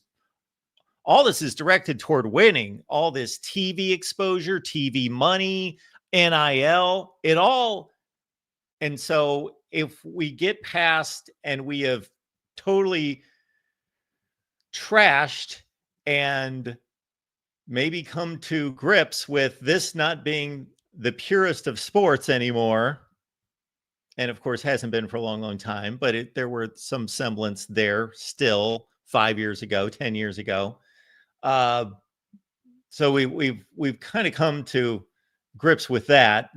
directed toward winning. All this TV exposure, TV money, NIL, it all. And so if we get past and we have totally trashed and maybe come to grips with this not being the purest of sports anymore, and of course hasn't been for a long, long time, but there were some semblance there still 5 years ago, 10 years ago. So we've kind of come to grips with that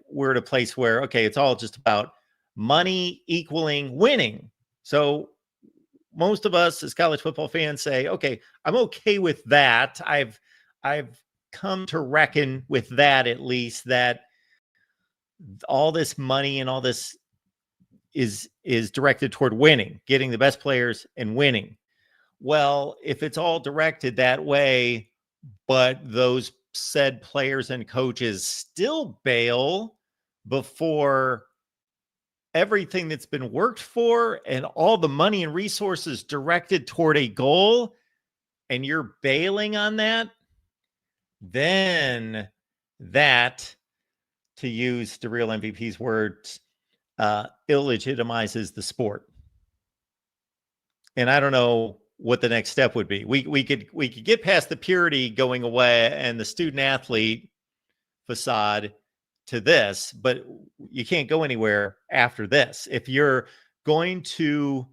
we're at a place where, okay, it's all just about money equaling winning. So most of us as college football fans say, okay, I'm okay with that. I've come to reckon with that, at least, that all this money and all this is directed toward winning, getting the best players and winning. Well, if it's all directed that way, but those said players and coaches still bail before everything that's been worked for and all the money and resources directed toward a goal, and you're bailing on that, then that, to use the real MVP's words, illegitimizes the sport. And I don't know what the next step would be. We could get past the purity going away and the student athlete facade to this, but you can't go anywhere after this. If you're going to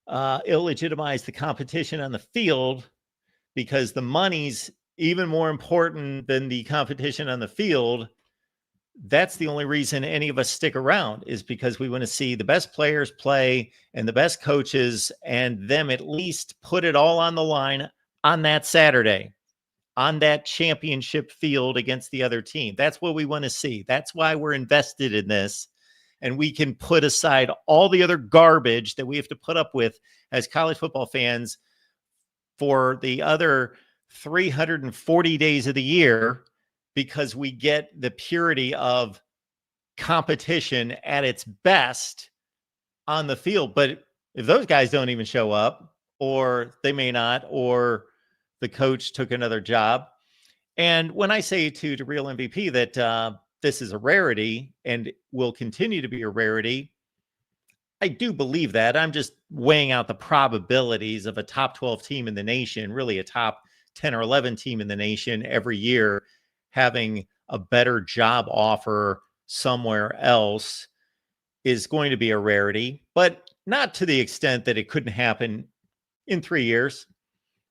illegitimize the competition on the field, because the money's even more important than the competition on the field, that's the only reason any of us stick around, is because we want to see the best players play and the best coaches, and them at least put it all on the line on that Saturday, on that championship field against the other team. That's what we want to see. That's why we're invested in this. And we can put aside all the other garbage that we have to put up with as college football fans for the other 340 days of the year, because we get the purity of competition at its best on the field. But if those guys don't even show up, or they may not, or the coach took another job, And when I say to Real MVP that this is a rarity and will continue to be a rarity, I do believe that. I'm just weighing out the probabilities of a top 12 team in the nation, really a top 10 or 11 team in the nation every year having a better job offer somewhere else is going to be a rarity, but not to the extent that it couldn't happen in 3 years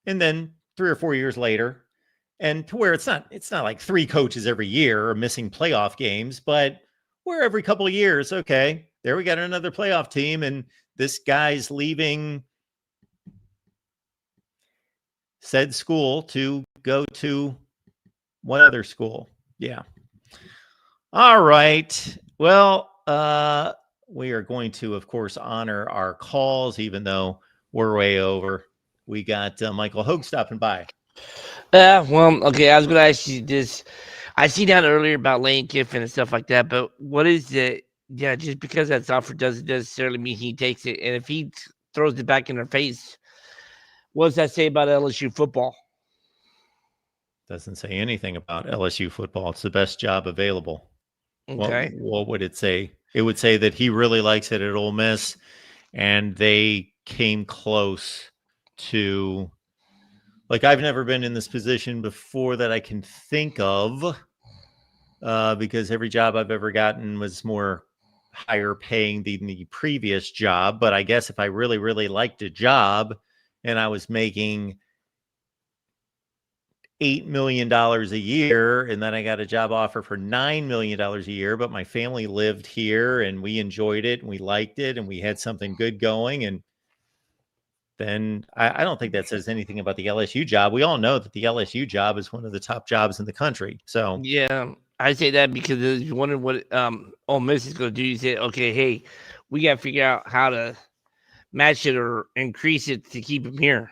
and then 3 or 4 years later, and to where it's not like 3 coaches every year are missing playoff games, but where every couple of years, okay, there we got another playoff team and this guy's leaving said school to go to what other school? Yeah. All right. Well, we are going to, of course, honor our calls, even though we're way over. We got Michael Hogue stopping by. Well, okay, I was going to ask you this. I see down earlier about Lane Kiffin and stuff like that, but what is the, yeah, just because that's offered doesn't necessarily mean he takes it. And if he throws it back in their face, what does that say about LSU football? Doesn't say anything about LSU football. It's the best job available. Okay. What would it say? It would say that he really likes it at Ole Miss, and they came close to, like, I've never been in this position before that I can think of, because every job I've ever gotten was more higher paying than the previous job. But I guess if I really, really liked a job and I was making $8 million a year, and then I got a job offer for $9 million a year, but my family lived here and we enjoyed it and we liked it and we had something good going. And then I don't think that says anything about the LSU job. We all know that the LSU job is one of the top jobs in the country. So yeah, I say that because you wonder what Ole Miss is going to do. You say, okay, hey, we got to figure out how to match it or increase it to keep him here.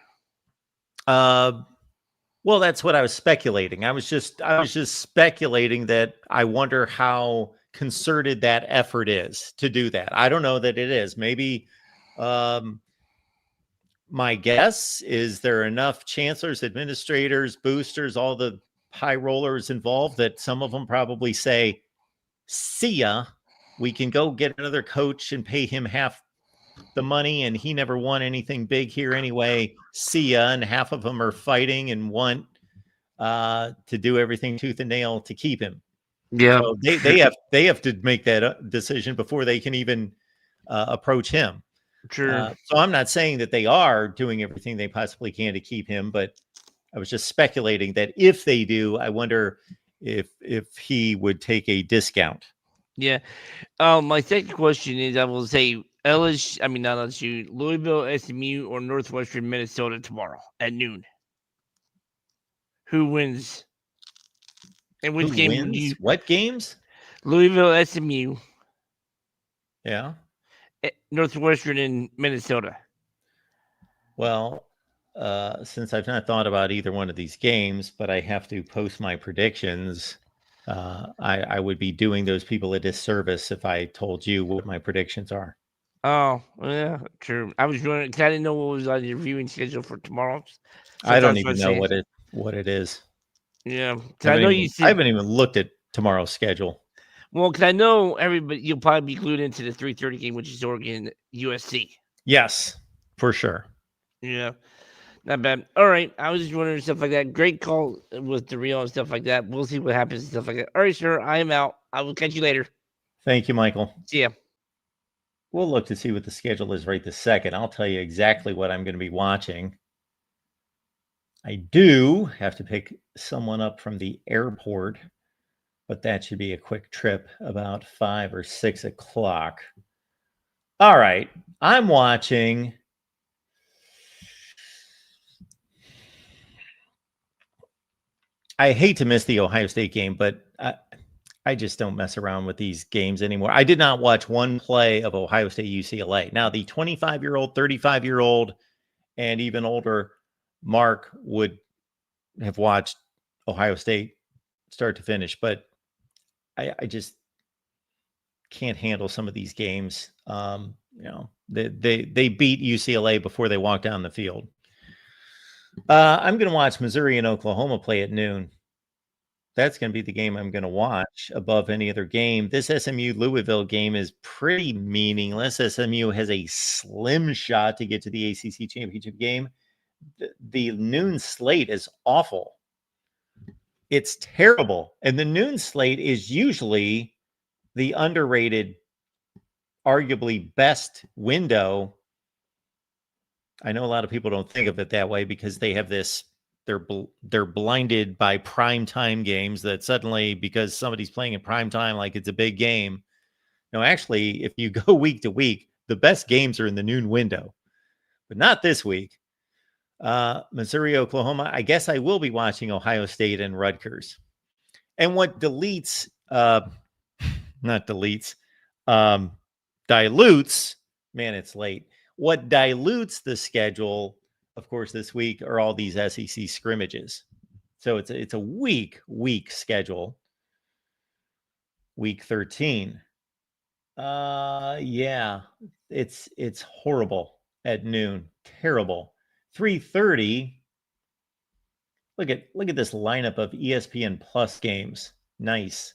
Well, that's what I was speculating. I was just speculating that I wonder how concerted that effort is to do that. I don't know that it is. Maybe my guess is there are enough chancellors, administrators, boosters, all the high rollers involved that some of them probably say, see ya, we can go get another coach and pay him half the money, and he never won anything big here anyway. See ya. And half of them are fighting and want to do everything tooth and nail to keep him. Yeah, so they have to make that decision before they can even approach him. sure. So I'm not saying that they are doing everything they possibly can to keep him, but I was just speculating that if they do, I wonder if he would take a discount. Yeah. My second question is, I will say LSU. I mean, not LSU. Louisville, SMU, or Northwestern Minnesota tomorrow at noon. Who wins? And which Who game wins? would you? What games? Louisville, SMU, Yeah. Northwestern, and Minnesota. Well, since I've not thought about either one of these games, but I have to post my predictions, I would be doing those people a disservice if I told you what my predictions are. Oh, yeah, true. I was wondering because I didn't know what was on your viewing schedule for tomorrow. So I don't that's even know what it is. Yeah, I because I know you I said. haven't even looked at tomorrow's schedule. Well, because I know everybody, you'll probably be glued into the 3:30 game, which is Oregon USC. Yes, for sure. Yeah, not bad. All right, I was just wondering stuff like that. Great call with the real and stuff like that. We'll see what happens and stuff like that. All right, sir, I am out. I will catch you later. Thank you, Michael. See ya. We'll look to see what the schedule is right this second. I'll tell you exactly what I'm going to be watching. I do have to pick someone up from the airport, but that should be a quick trip, about 5 or 6 o'clock. All right, I'm watching. I hate to miss the Ohio State game, but I just don't mess around with these games anymore. I did not watch one play of Ohio State UCLA. Now, the 25-year-old, 35-year-old, and even older Mark would have watched Ohio State start to finish, but I just can't handle some of these games. They beat UCLA before they walked down the field. I'm going to watch Missouri and Oklahoma play at noon. that's going to be the game I'm going to watch above any other game. This SMU Louisville game is pretty meaningless. SMU has a slim shot to get to the ACC championship game. The noon slate is awful. It's terrible. And the noon slate is usually the underrated, arguably best window. I know a lot of people don't think of it that way because they have this, they're blinded by prime time games that suddenly, because somebody's playing in prime time like it's a big game. No, actually, if you go week to week, the best games are in the noon window, but not this week. Missouri, Oklahoma. I guess I will be watching Ohio State and Rutgers. And what dilutes, not deletes, dilutes, man, it's late. What dilutes the schedule, of course, this week are all these SEC scrimmages. So it's a week schedule. Week 13. Yeah, it's horrible at noon. Terrible. 3:30. Look at this lineup of ESPN Plus games. Nice.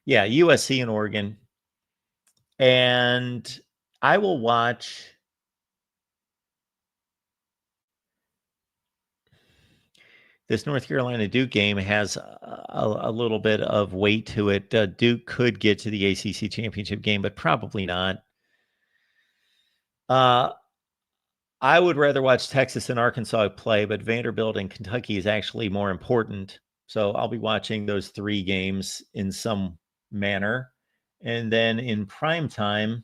Yeah, USC and Oregon. And I will watch this North Carolina Duke game. Has a little bit of weight to it. Duke could get to the ACC championship game, but probably not. I would rather watch Texas and Arkansas play, but Vanderbilt and Kentucky is actually more important. So I'll be watching those 3 games in some manner. And then in prime time,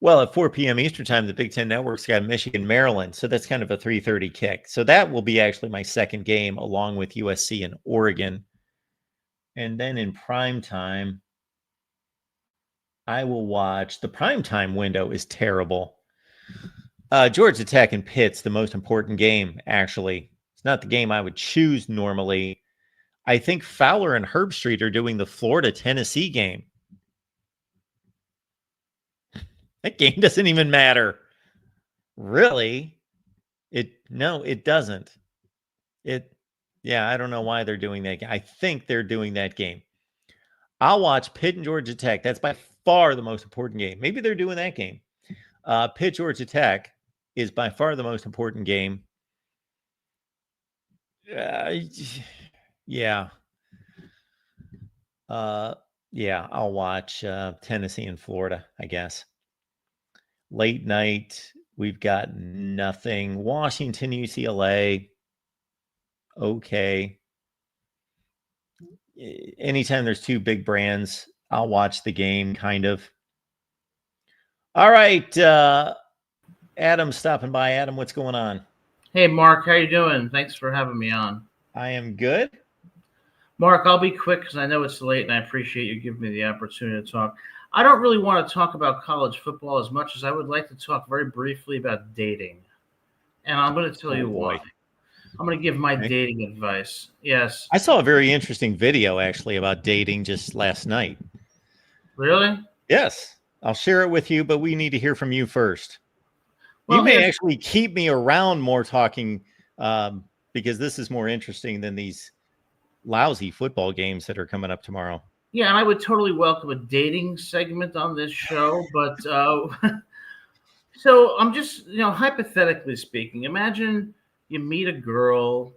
well, at 4 p.m. Eastern time, the Big Ten Network's got Michigan, Maryland. So that's kind of a 3:30 kick. So that will be actually my second game along with USC and Oregon. And then in prime time, I will watch, the prime time window is terrible. Georgia Tech and Pitt's the most important game, actually. It's not the game I would choose normally. I think Fowler and Herbstreit are doing the Florida-Tennessee game. That game doesn't even matter. Really? No, it doesn't. Yeah, I don't know why they're doing that. I think they're doing that game. I'll watch Pitt and Georgia Tech. That's by far the most important game. Maybe they're doing that game. Pitt, Georgia Tech is by far the most important game. Yeah. I'll watch Tennessee and Florida, I guess. Late night, we've got nothing. Washington, UCLA. Okay. Anytime there's 2 big brands, I'll watch the game, kind of. All right. Adam's stopping by. Adam, what's going on? Hey, Mark, how you doing? Thanks for having me on. I am good. Mark, I'll be quick because I know it's late, and I appreciate you giving me the opportunity to talk. I don't really want to talk about college football as much as I would like to talk very briefly about dating. And I'm going to tell you why. I'm going to give my dating advice. Yes. I saw a very interesting video, actually, about dating just last night. Really? Yes. I'll share it with you, but we need to hear from you first. Well, you may actually keep me around more talking because this is more interesting than these lousy football games that are coming up tomorrow. Yeah, and I would totally welcome a dating segment on this show, but so I'm just, hypothetically speaking, imagine you meet a girl,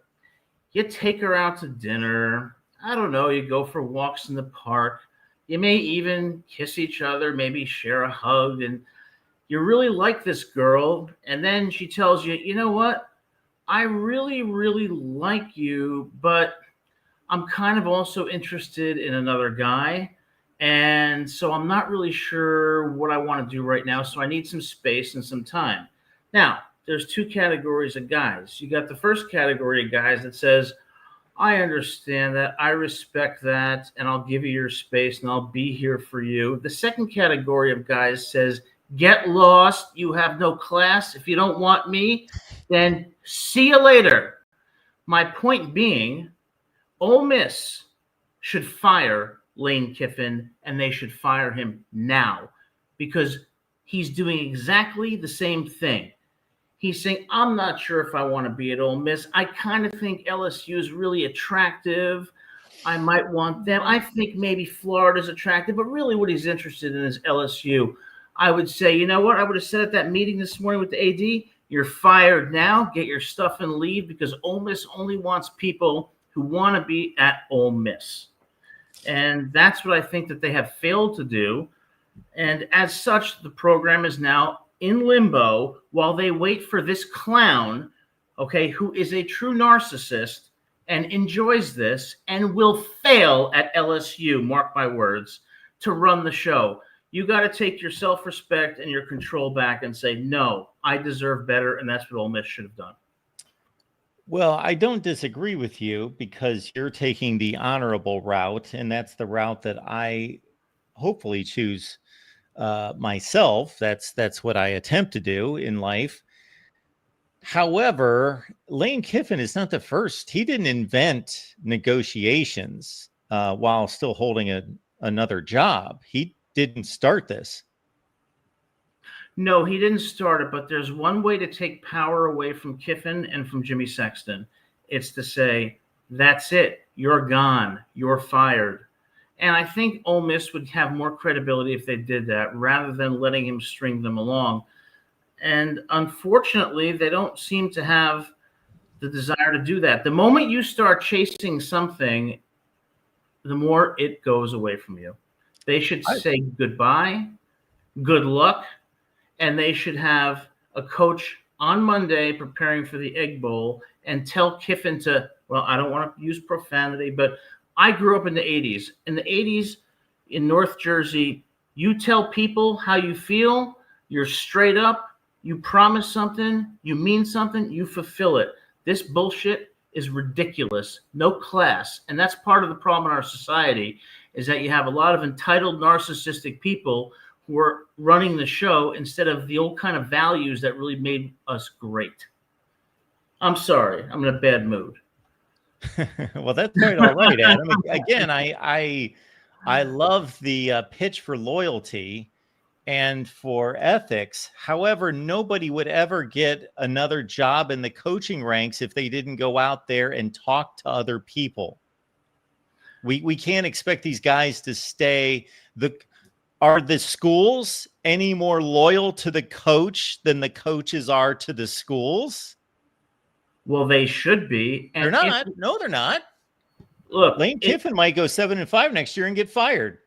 you take her out to dinner, I don't know, you go for walks in the park, you may even kiss each other, maybe share a hug, and you really like this girl, and then she tells you, you know what, I really, really like you, but I'm kind of also interested in another guy. And so I'm not really sure what I want to do right now. So I need some space and some time. Now, there's 2 categories of guys. You got the first category of guys that says, I understand that, I respect that, and I'll give you your space and I'll be here for you. The second category of guys says, get lost, you have no class. If you don't want me, then see you later. My point being, Ole Miss should fire Lane Kiffin, and they should fire him now because he's doing exactly the same thing. He's saying, I'm not sure if I want to be at Ole Miss. I kind of think LSU is really attractive. I might want them. I think maybe Florida's attractive, but really what he's interested in is LSU. I would say, you know what? I would have said at that meeting this morning with the AD, you're fired now. Get your stuff and leave, because Ole Miss only wants people who want to be at Ole Miss. And that's what I think that they have failed to do. And as such, the program is now in limbo while they wait for this clown, okay, who is a true narcissist and enjoys this and will fail at LSU, mark my words, to run the show. You got to take your self-respect and your control back and say, no, I deserve better, and that's what Ole Miss should have done. Well, I don't disagree with you, because you're taking the honorable route, and that's the route that I hopefully choose myself. That's what I attempt to do in life. However, Lane Kiffin is not the first. He didn't invent negotiations while still holding another job. He didn't start this. No, he didn't start it, but there's one way to take power away from Kiffin and from Jimmy Sexton. It's to say, that's it. You're gone. You're fired. And I think Ole Miss would have more credibility if they did that, rather than letting him string them along. And unfortunately, they don't seem to have the desire to do that. The moment you start chasing something, the more it goes away from you. They should say goodbye, good luck, and they should have a coach on Monday preparing for the Egg Bowl and tell Kiffin to, well, I don't want to use profanity, but I grew up in the 80s. In the 80s in North Jersey, you tell people how you feel, you're straight up, you promise something, you mean something, you fulfill it. This bullshit is ridiculous, no class. And that's part of the problem in our society, is that you have a lot of entitled narcissistic people who are running the show instead of the old kind of values that really made us great. I'm sorry, I'm in a bad mood. Well, that's quite all right, Adam. Again, I love the pitch for loyalty and for ethics. However, nobody would ever get another job in the coaching ranks if they didn't go out there and talk to other people. We can't expect these guys to stay. Are the schools any more loyal to the coach than the coaches are to the schools? Well, they should be. And they're not. No, they're not. Look, Lane Kiffin might go 7-5 next year and get fired.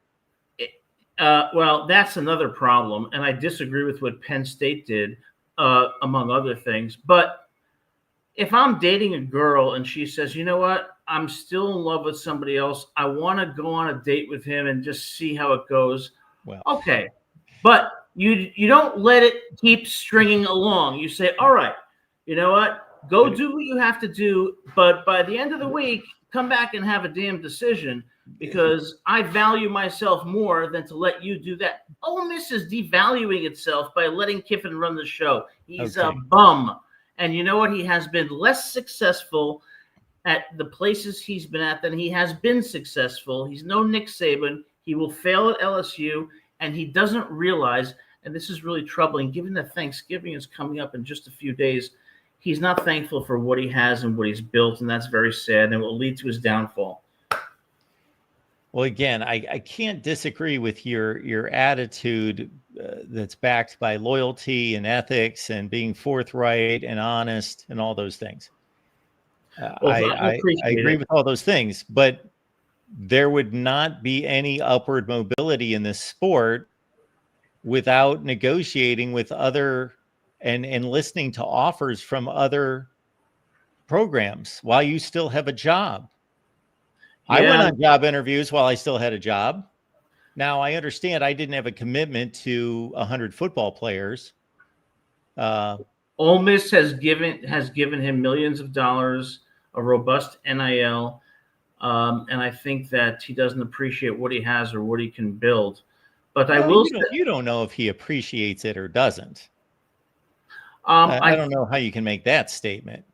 Well, that's another problem, and I disagree with what Penn State did, among other things. But if I'm dating a girl and she says, you know what, I'm still in love with somebody else, I want to go on a date with him and just see how it goes. Well, okay, but you don't let it keep stringing along. You say, all right, you know what, go do what you have to do, but by the end of the week, come back and have a damn decision, because I value myself more than to let you do that. Ole Miss is devaluing itself by letting Kiffin run the show. He's a bum. And you know what? He has been less successful at the places he's been at than he has been successful. He's no Nick Saban. He will fail at LSU, and he doesn't realize, and this is really troubling, given that Thanksgiving is coming up in just a few days, he's not thankful for what he has and what he's built, and that's very sad, and will lead to his downfall. Well, again, I can't disagree with your attitude that's backed by loyalty and ethics and being forthright and honest and all those things. I agree with all those things, but there would not be any upward mobility in this sport without negotiating with other and listening to offers from other programs while you still have a job. Yeah. I went on job interviews while I still had a job. Now I understand I didn't have a commitment to 100 football players. Ole Miss has given him millions of dollars, a robust NIL, and I think that he doesn't appreciate what he has or what he can build. But you don't know if he appreciates it or doesn't. I don't know how you can make that statement.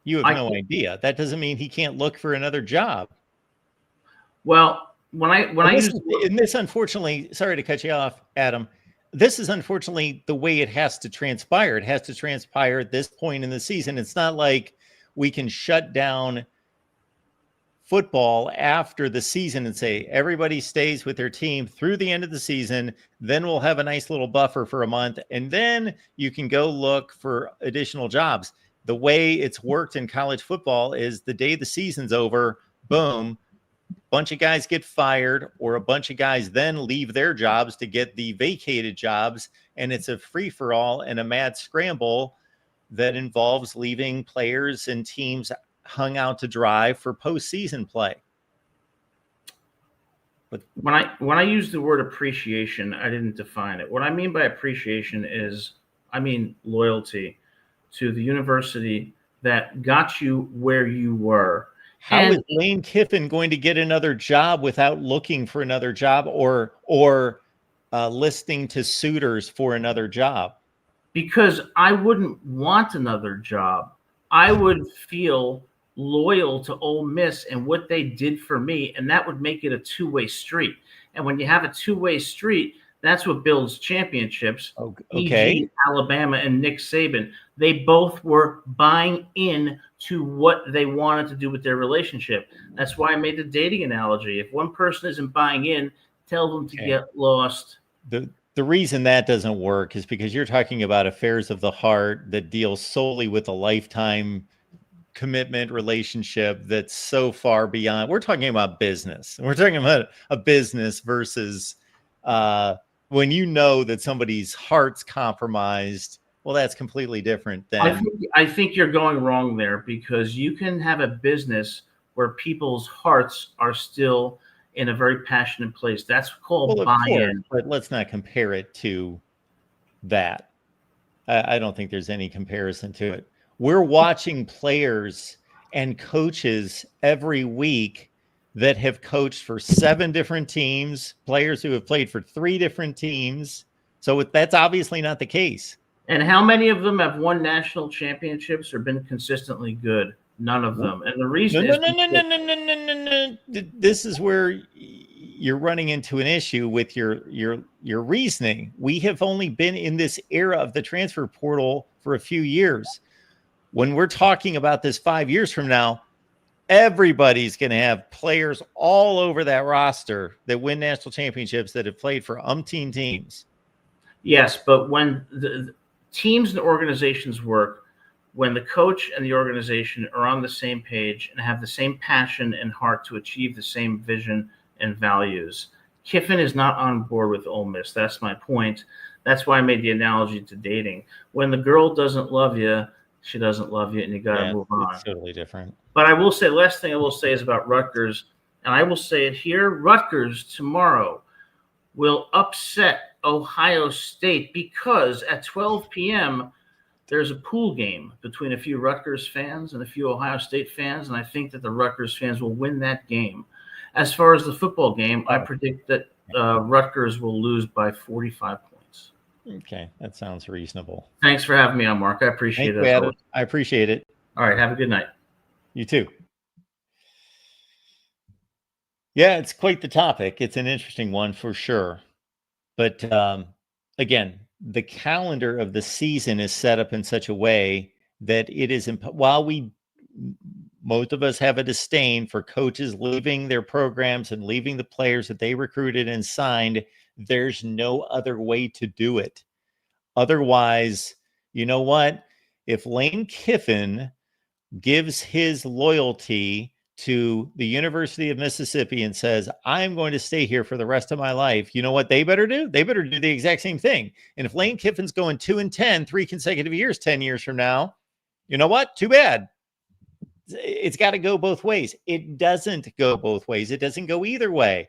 You have no idea. That doesn't mean he can't look for another job. Well, when I use this, unfortunately, sorry to cut you off, Adam. this is unfortunately the way it has to transpire. It has to transpire at this point in the season. It's not like we can shut down football after the season and say everybody stays with their team through the end of the season. Then we'll have a nice little buffer for a month, and then you can go look for additional jobs. The way it's worked in college football is the day the season's over, boom, bunch of guys get fired, or a bunch of guys then leave their jobs to get the vacated jobs, and it's a free-for-all and a mad scramble that involves leaving players and teams hung out to dry for postseason play. But when I use the word appreciation, I didn't define it. What I mean by appreciation is, I mean loyalty to the university that got you where you were. How is Lane Kiffin going to get another job without looking for another job or listening to suitors for another job? Because I wouldn't want another job. I would feel loyal to Ole Miss and what they did for me, and that would make it a two-way street. And when you have a two-way street, that's what builds championships. Okay. E.g., Alabama and Nick Saban, they both were buying in to what they wanted to do with their relationship. That's why I made the dating analogy. If one person isn't buying in, tell them to get lost. The reason that doesn't work is because you're talking about affairs of the heart that deals solely with a lifetime commitment relationship that's so far beyond. We're talking about business. We're talking about a business versus when you know that somebody's heart's compromised. Well, that's completely different than. I think you're going wrong there, because you can have a business where people's hearts are still in a very passionate place. That's called buy-in. But let's not compare it to that. I don't think there's any comparison to it. We're watching players and coaches every week that have coached for 7 different teams, players who have played for 3 different teams. So that's obviously not the case. And how many of them have won national championships or been consistently good? None of them. And the reason is no. This is where you're running into an issue with your reasoning. We have only been in this era of the transfer portal for a few years. When we're talking about this 5 years from now, everybody's going to have players all over that roster that win national championships that have played for umpteen teams. Yes, but when the teams and organizations work, when the coach and the organization are on the same page and have the same passion and heart to achieve the same vision and values. Kiffin is not on board with Ole Miss. That's my point. That's why I made the analogy to dating. When the girl doesn't love you, she doesn't love you, and you got to move on. It's totally different. But I will say, last thing I will say is about Rutgers, and I will say it here. Rutgers tomorrow will upset Ohio State because at 12 p.m., there's a pool game between a few Rutgers fans and a few Ohio State fans, and I think that the Rutgers fans will win that game. As far as the football game, I predict that Rutgers will lose by 45 points. Okay, that sounds reasonable. Thanks for having me on, Mark. I appreciate it. I appreciate it. All right, have a good night. You too. Yeah, it's quite the topic. It's an interesting one for sure. But again, the calendar of the season is set up in such a way that it is, while most of us have a disdain for coaches leaving their programs and leaving the players that they recruited and signed, there's no other way to do it. Otherwise, you know what? If Lane Kiffin gives his loyalty to the University of Mississippi and says, I'm going to stay here for the rest of my life, you know what they better do? They better do the exact same thing. And if Lane Kiffin's going 2-10, 3 consecutive years, 10 years from now, you know what? Too bad. It's got to go both ways. It doesn't go both ways. It doesn't go either way.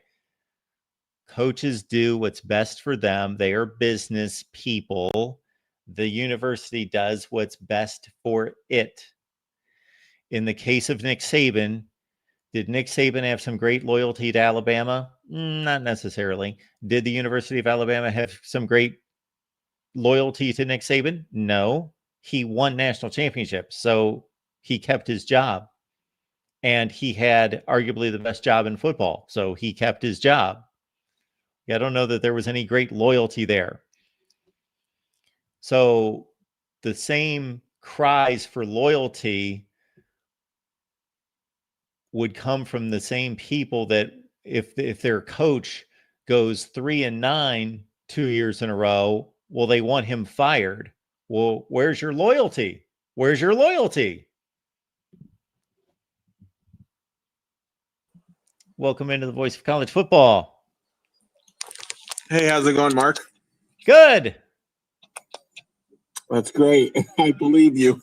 Coaches do what's best for them. They are business people. The university does what's best for it. In the case of Nick Saban, did Nick Saban have some great loyalty to Alabama? Not necessarily. Did the University of Alabama have some great loyalty to Nick Saban? No. He won national championships, so he kept his job. And he had arguably the best job in football, so he kept his job. I don't know that there was any great loyalty there. So the same cries for loyalty would come from the same people that if their coach goes 3-9 2 years in a row, well, they want him fired. Well, where's your loyalty? Where's your loyalty? Welcome into the voice of college football. Hey, how's it going, Mark? Good. That's great. I believe you.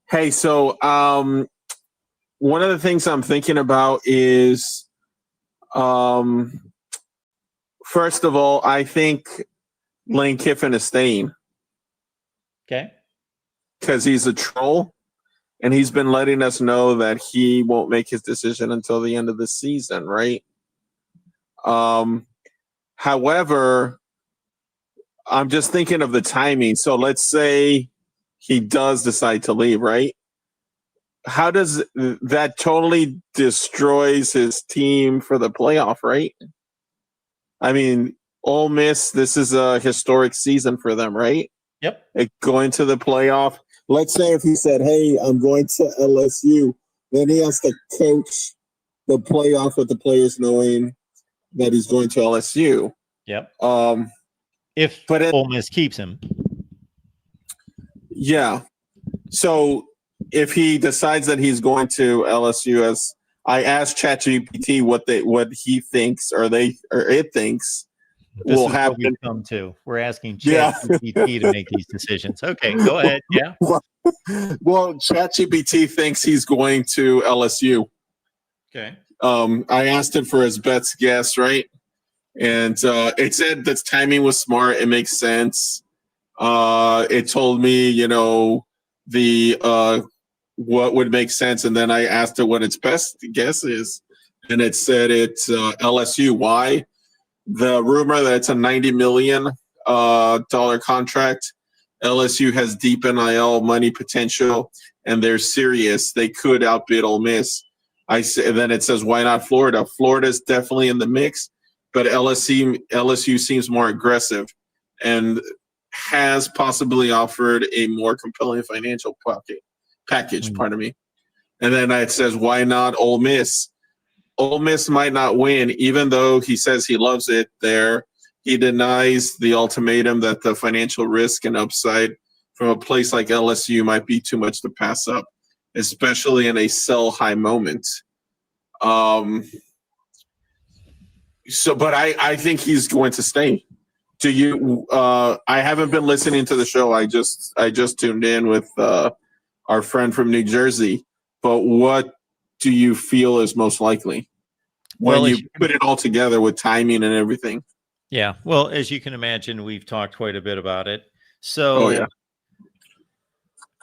Hey, so one of the things I'm thinking about is, first of all, I think Lane Kiffin is staying Okay. because he's a troll, and he's been letting us know that he won't make his decision until the end of the season, right? However, I'm just thinking of the timing. So let's say he does decide to leave, right? How does that totally destroys his team for the playoff, right? I mean, Ole Miss, this is a historic season for them, right? Yep. Going to the playoff. Let's say if he said, hey, I'm going to LSU, then he has to coach the playoff with the players knowing that he's going to LSU. Yep. But Ole Miss keeps him. Yeah. So if he decides that he's going to LSU, as I asked ChatGPT what he thinks or it thinks This will is happen. what we've come to. We're asking Yeah. ChatGPT to make these decisions. Okay, go ahead. Yeah. Well, ChatGPT thinks he's going to LSU. Okay. I asked him for his best guess, right? And it said that timing was smart. It makes sense. It told me, the what would make sense, and then I asked it what its best guess is, and it said it's LSU. Why? The rumor that it's a $90 million dollar contract. LSU has deep NIL money potential, and they're serious. They could outbid Ole Miss. And then it says, why not Florida? Florida's definitely in the mix, but LSU seems more aggressive and has possibly offered a more compelling financial package. Pardon me. And then it says, why not Ole Miss? Ole Miss might not win, even though he says he loves it there. He denies the ultimatum that the financial risk and upside from a place like LSU might be too much to pass up, especially in a sell high moment. But I think he's going to stay. Do you? I haven't been listening to the show. I just tuned in with our friend from New Jersey. But what do you feel is most likely when you put it all together with timing and everything? Yeah. Well, as you can imagine, we've talked quite a bit about it. So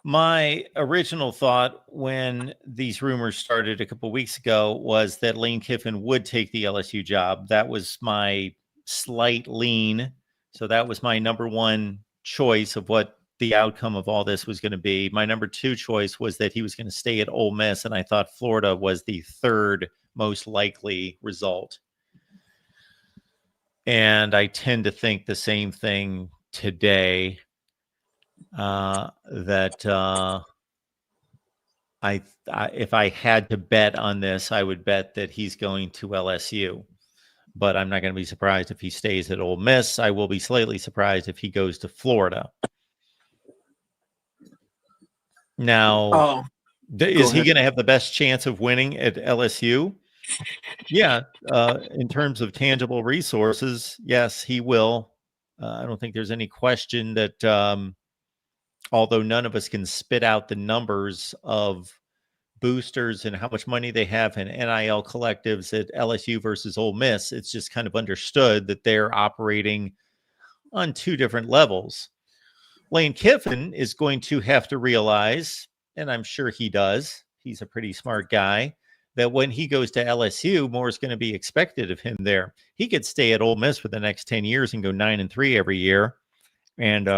my original thought when these rumors started a couple of weeks ago was that Lane Kiffin would take the LSU job. That was my slight lean. So that was my number one choice of what the outcome of all this was going to be. My number two choice was that he was going to stay at Ole Miss, and I thought Florida was the third most likely result. And I tend to think the same thing today. That if I had to bet on this, I would bet that he's going to LSU. But I'm not going to be surprised if he stays at Ole Miss. I will be slightly surprised if he goes to Florida. Now, is he going to have the best chance of winning at LSU? Yeah. In terms of tangible resources, yes, he will. I don't think there's any question that although none of us can spit out the numbers of boosters and how much money they have in NIL collectives at LSU versus Ole Miss, it's just kind of understood that they're operating on two different levels. Lane Kiffin is going to have to realize, and I'm sure he does, he's a pretty smart guy, that when he goes to LSU, more is going to be expected of him there. He could stay at Ole Miss for the next 10 years and go 9-3 every year. And,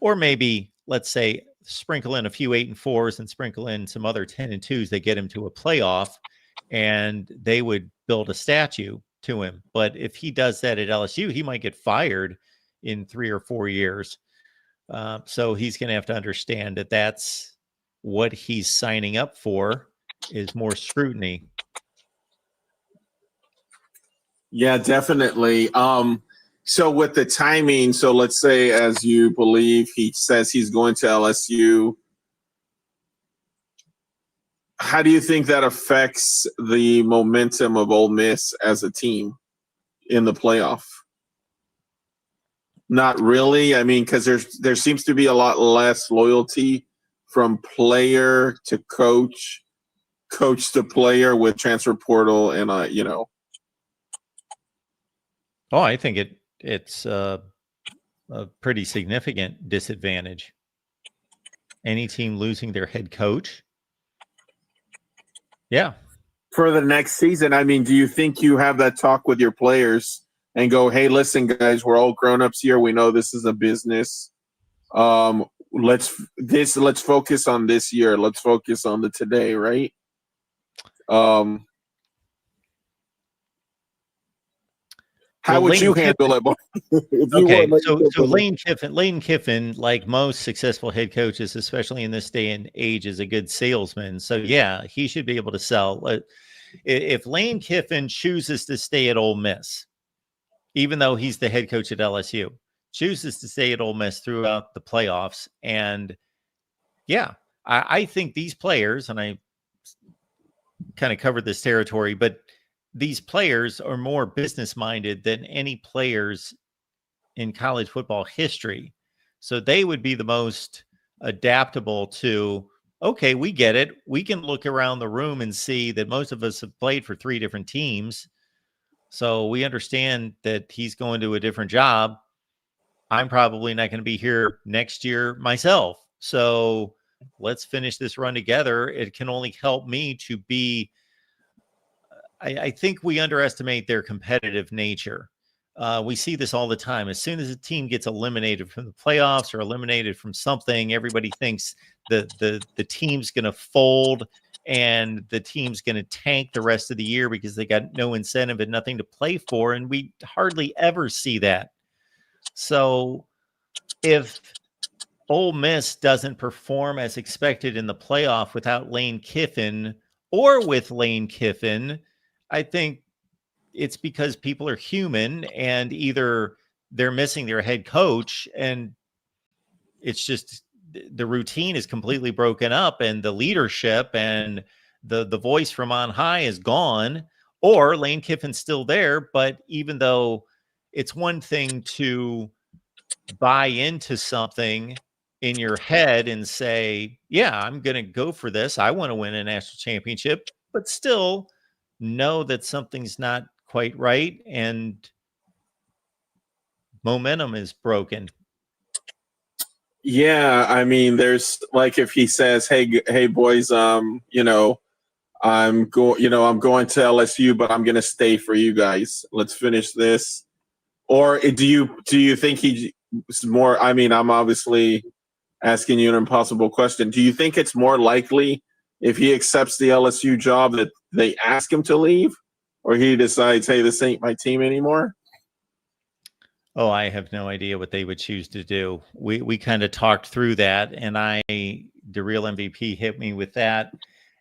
or maybe, let's say, sprinkle in a few 8-4s and sprinkle in some other 10-2s that get him to a playoff, and they would build a statue to him. But if he does that at LSU, he might get fired in 3 or 4 years. So he's going to have to understand that that's what he's signing up for, is more scrutiny. Yeah, definitely. So with the timing, so let's say, as you believe, he says he's going to LSU. How do you think that affects the momentum of Ole Miss as a team in the playoff? Not really. I mean, because there seems to be a lot less loyalty from player to coach, coach to player with transfer portal, and Oh, I think it's a pretty significant disadvantage. Any team losing their head coach. Yeah. For the next season, I mean, do you think you have that talk with your players and go, hey, listen, guys, we're all grown-ups here. We know this is a business. Let's focus on this year. Let's focus on the today, right? How would you handle it? Okay, so Lane Kiffin, like most successful head coaches, especially in this day and age, is a good salesman. So yeah, he should be able to sell. If Lane Kiffin chooses to stay at Ole Miss, even though he's the head coach at LSU, chooses to stay at Ole Miss throughout the playoffs, and yeah, I think these players, and I kind of covered this territory, but these players are more business minded than any players in college football history. So they would be the most adaptable to, okay, we get it. We can look around the room and see that most of us have played for 3 different teams. So we understand that he's going to a different job. I'm probably not going to be here next year myself. So let's finish this run together. It can only help me to be, I think we underestimate their competitive nature. We see this all the time. As soon as a team gets eliminated from the playoffs or eliminated from something, everybody thinks the team's going to fold and the team's going to tank the rest of the year because they got no incentive and nothing to play for. And we hardly ever see that. So if Ole Miss doesn't perform as expected in the playoff without Lane Kiffin, or with Lane Kiffin, I think it's because people are human and either they're missing their head coach and it's just the routine is completely broken up and the leadership and the voice from on high is gone, or Lane Kiffin's still there. But even though it's one thing to buy into something in your head and say, yeah, I'm going to go for this. I want to win a national championship, but still know that something's not quite right and momentum is broken. Yeah, I mean, there's like if he says, "Hey, boys, I'm going to LSU, but I'm going to stay for you guys. Let's finish this." Or do you think he's more? I mean, I'm obviously asking you an impossible question. Do you think it's more likely if he accepts the LSU job that they ask him to leave, or he decides, hey, this ain't my team anymore? Oh, I have no idea what they would choose to do. We kind of talked through that, and the real MVP hit me with that,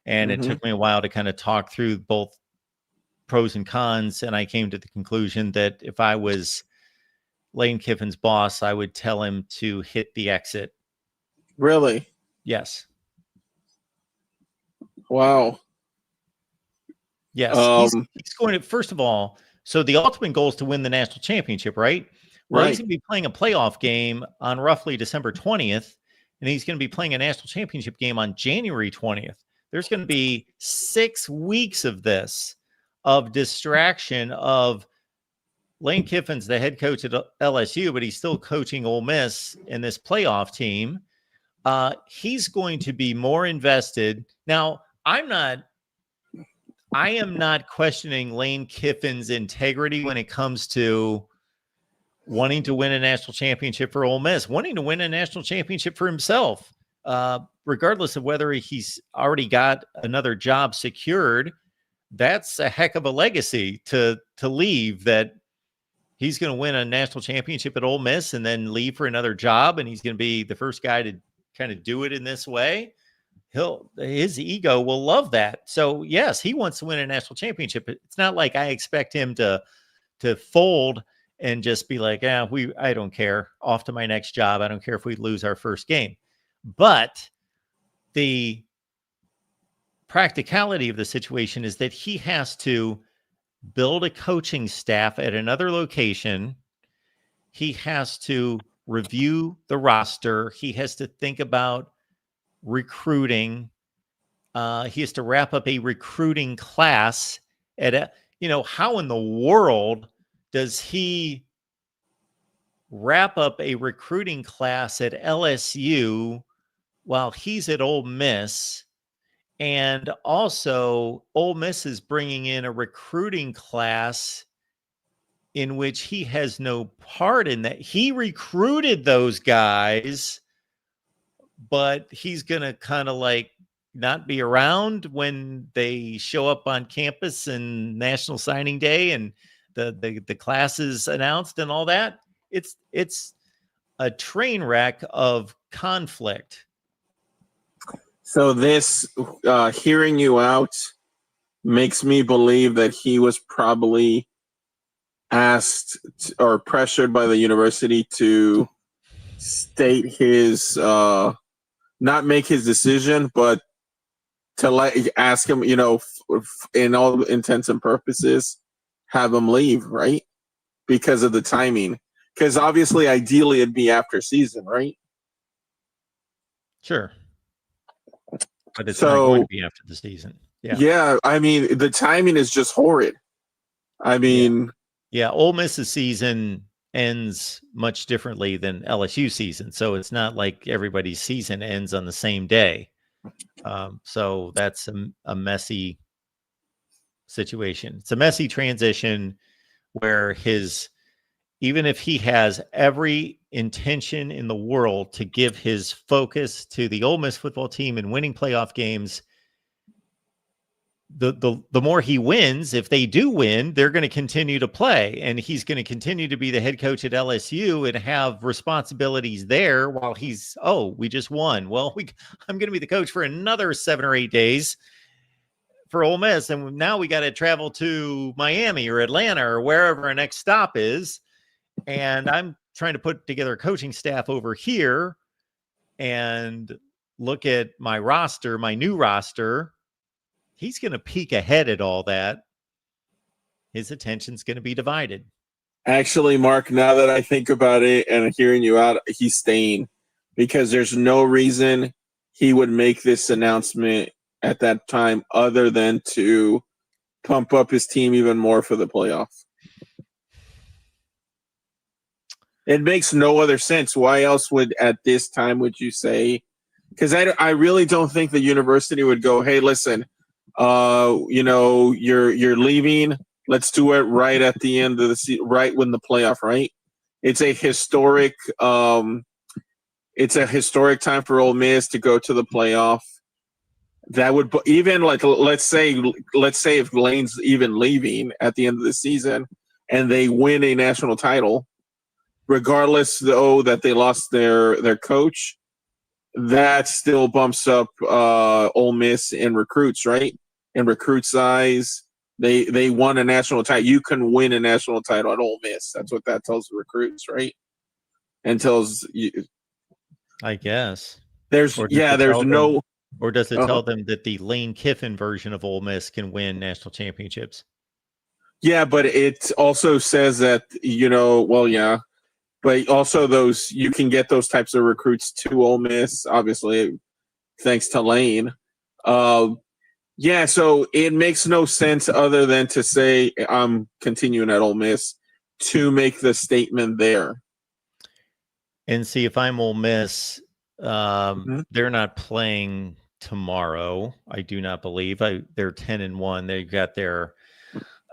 and it took me a while to kind of talk through both pros and cons, and I came to the conclusion that if I was Lane Kiffin's boss, I would tell him to hit the exit. Really? Yes. Wow. Yes. He's going to, first of all, so the ultimate goal is to win the national championship, right? Well, he's going to be playing a playoff game on roughly December 20th, and he's going to be playing a national championship game on January 20th. There's going to be 6 weeks of this, of distraction of Lane Kiffin's the head coach at LSU, but he's still coaching Ole Miss in this playoff team. He's going to be more invested. Now, I am not questioning Lane Kiffin's integrity when it comes to wanting to win a national championship for Ole Miss, wanting to win a national championship for himself, regardless of whether he's already got another job secured. that's a heck of a legacy to leave, that he's going to win a national championship at Ole Miss and then leave for another job, and he's going to be the first guy to kind of do it in this way. His ego will love that. So yes, he wants to win a national championship. It's not like I expect him to fold and just be like, I don't care, off to my next job. I don't care if we lose our first game. But the practicality of the situation is that he has to build a coaching staff at another location. He has to review the roster. He has to think about recruiting. He has to wrap up a recruiting class at how in the world does he wrap up a recruiting class at LSU while he's at Ole Miss? And also, Ole Miss is bringing in a recruiting class in which he has no part in that. He recruited those guys, but he's going to kind of like not be around when they show up on campus and National Signing Day and the classes announced and all that. It's a train wreck of conflict. So this, hearing you out, makes me believe that he was probably asked or pressured by the university to state his, not make his decision, but to ask him, in all intents and purposes, have him leave, right? Because of the timing. Because obviously, ideally, it'd be after season, right? Sure. But it's not going to be after the season. Yeah. I mean, the timing is just horrid. I mean, Ole Miss's season ends much differently than LSU season, so it's not like everybody's season ends on the same day. So that's a messy situation. It's a messy transition where even if he has every intention in the world to give his focus to the Ole Miss football team and winning playoff games, the more he wins, if they do win, they're going to continue to play, and he's going to continue to be the head coach at LSU and have responsibilities there while we just won. Well, I'm going to be the coach for another 7 or 8 days for Ole Miss, and now we got to travel to Miami or Atlanta or wherever our next stop is. And I'm trying to put together a coaching staff over here and look at my roster, my new roster. He's going to peek ahead at all that. His attention's going to be divided. Actually, Mark, now that I think about it and hearing you out, he's staying, because there's no reason he would make this announcement at that time other than to pump up his team even more for the playoffs. It makes no other sense. Why else at this time would you say? Because I really don't think the university would go, hey, listen, you're leaving. Let's do it right at the end of the season, right when the playoff, right? It's a historic time for Ole Miss to go to the playoff. That would even let's say if Lane's even leaving at the end of the season and they win a national title, regardless though that they lost their coach, that still bumps up Ole Miss in recruits, right? In recruit size, they won a national title. You can win a national title at Ole Miss. That's what that tells the recruits, right? And tells you, I guess. Or does it tell them that the Lane Kiffin version of Ole Miss can win national championships? Yeah, but it also says that, but also you can get those types of recruits to Ole Miss, obviously, thanks to Lane. So it makes no sense other than to say I'm continuing at Ole Miss to make the statement there. And see, if I'm Ole Miss, they're not playing tomorrow. I do not believe. They're 10-1. They've got their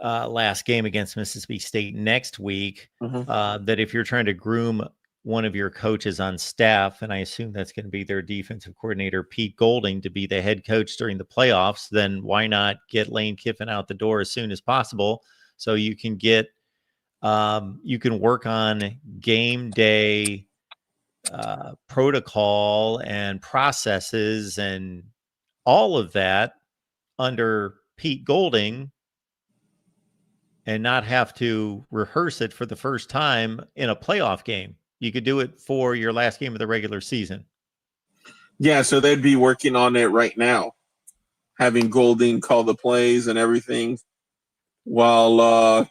last game against Mississippi State next week. That if you're trying to groom one of your coaches on staff, and I assume that's going to be their defensive coordinator, Pete Golding, to be the head coach during the playoffs, then why not get Lane Kiffin out the door as soon as possible so you can get you can work on game day protocol and processes and all of that under Pete Golding and not have to rehearse it for the first time in a playoff game. You could do it for your last game of the regular season. Yeah, so they'd be working on it right now, having Golding call the plays and everything, while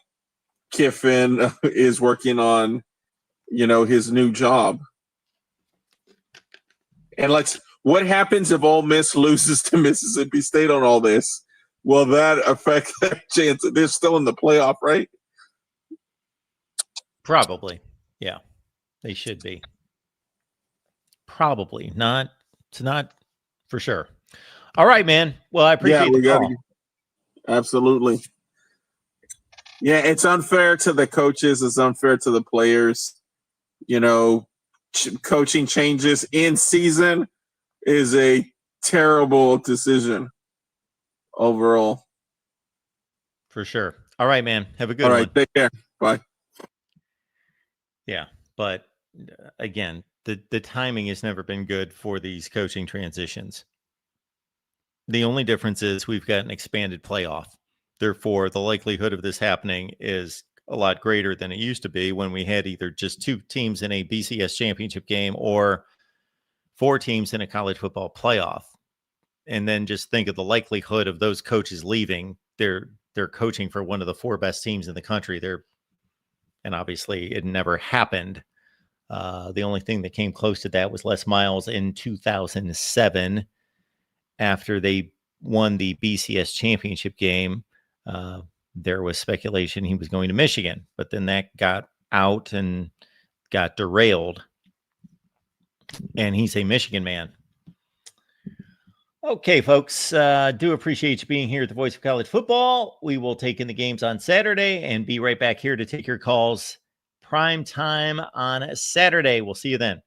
Kiffin is working on, his new job. And what happens if Ole Miss loses to Mississippi State on all this? Will that affect their chance? They're still in the playoff, right? Probably. Yeah, they should be. Probably not. It's not for sure. All right, man. Well, I appreciate the call. Absolutely. Yeah, it's unfair to the coaches. It's unfair to the players. Coaching changes in season is a terrible decision overall. For sure. All right, man. Have a good one. one. All right, take care. Bye. Yeah, but again, the timing has never been good for these coaching transitions. The only difference is we've got an expanded playoff. Therefore, the likelihood of this happening is a lot greater than it used to be when we had either just 2 teams in a BCS championship game or 4 teams in a college football playoff. And then just think of the likelihood of those coaches leaving. They're coaching for one of the 4 best teams in the country. And obviously it never happened. The only thing that came close to that was Les Miles in 2007 after they won the BCS championship game. There was speculation he was going to Michigan, but then that got out and got derailed. And he's a Michigan man. Okay, folks, do appreciate you being here at the Voice of College Football. We will take in the games on Saturday and be right back here to take your calls prime time on Saturday. We'll see you then.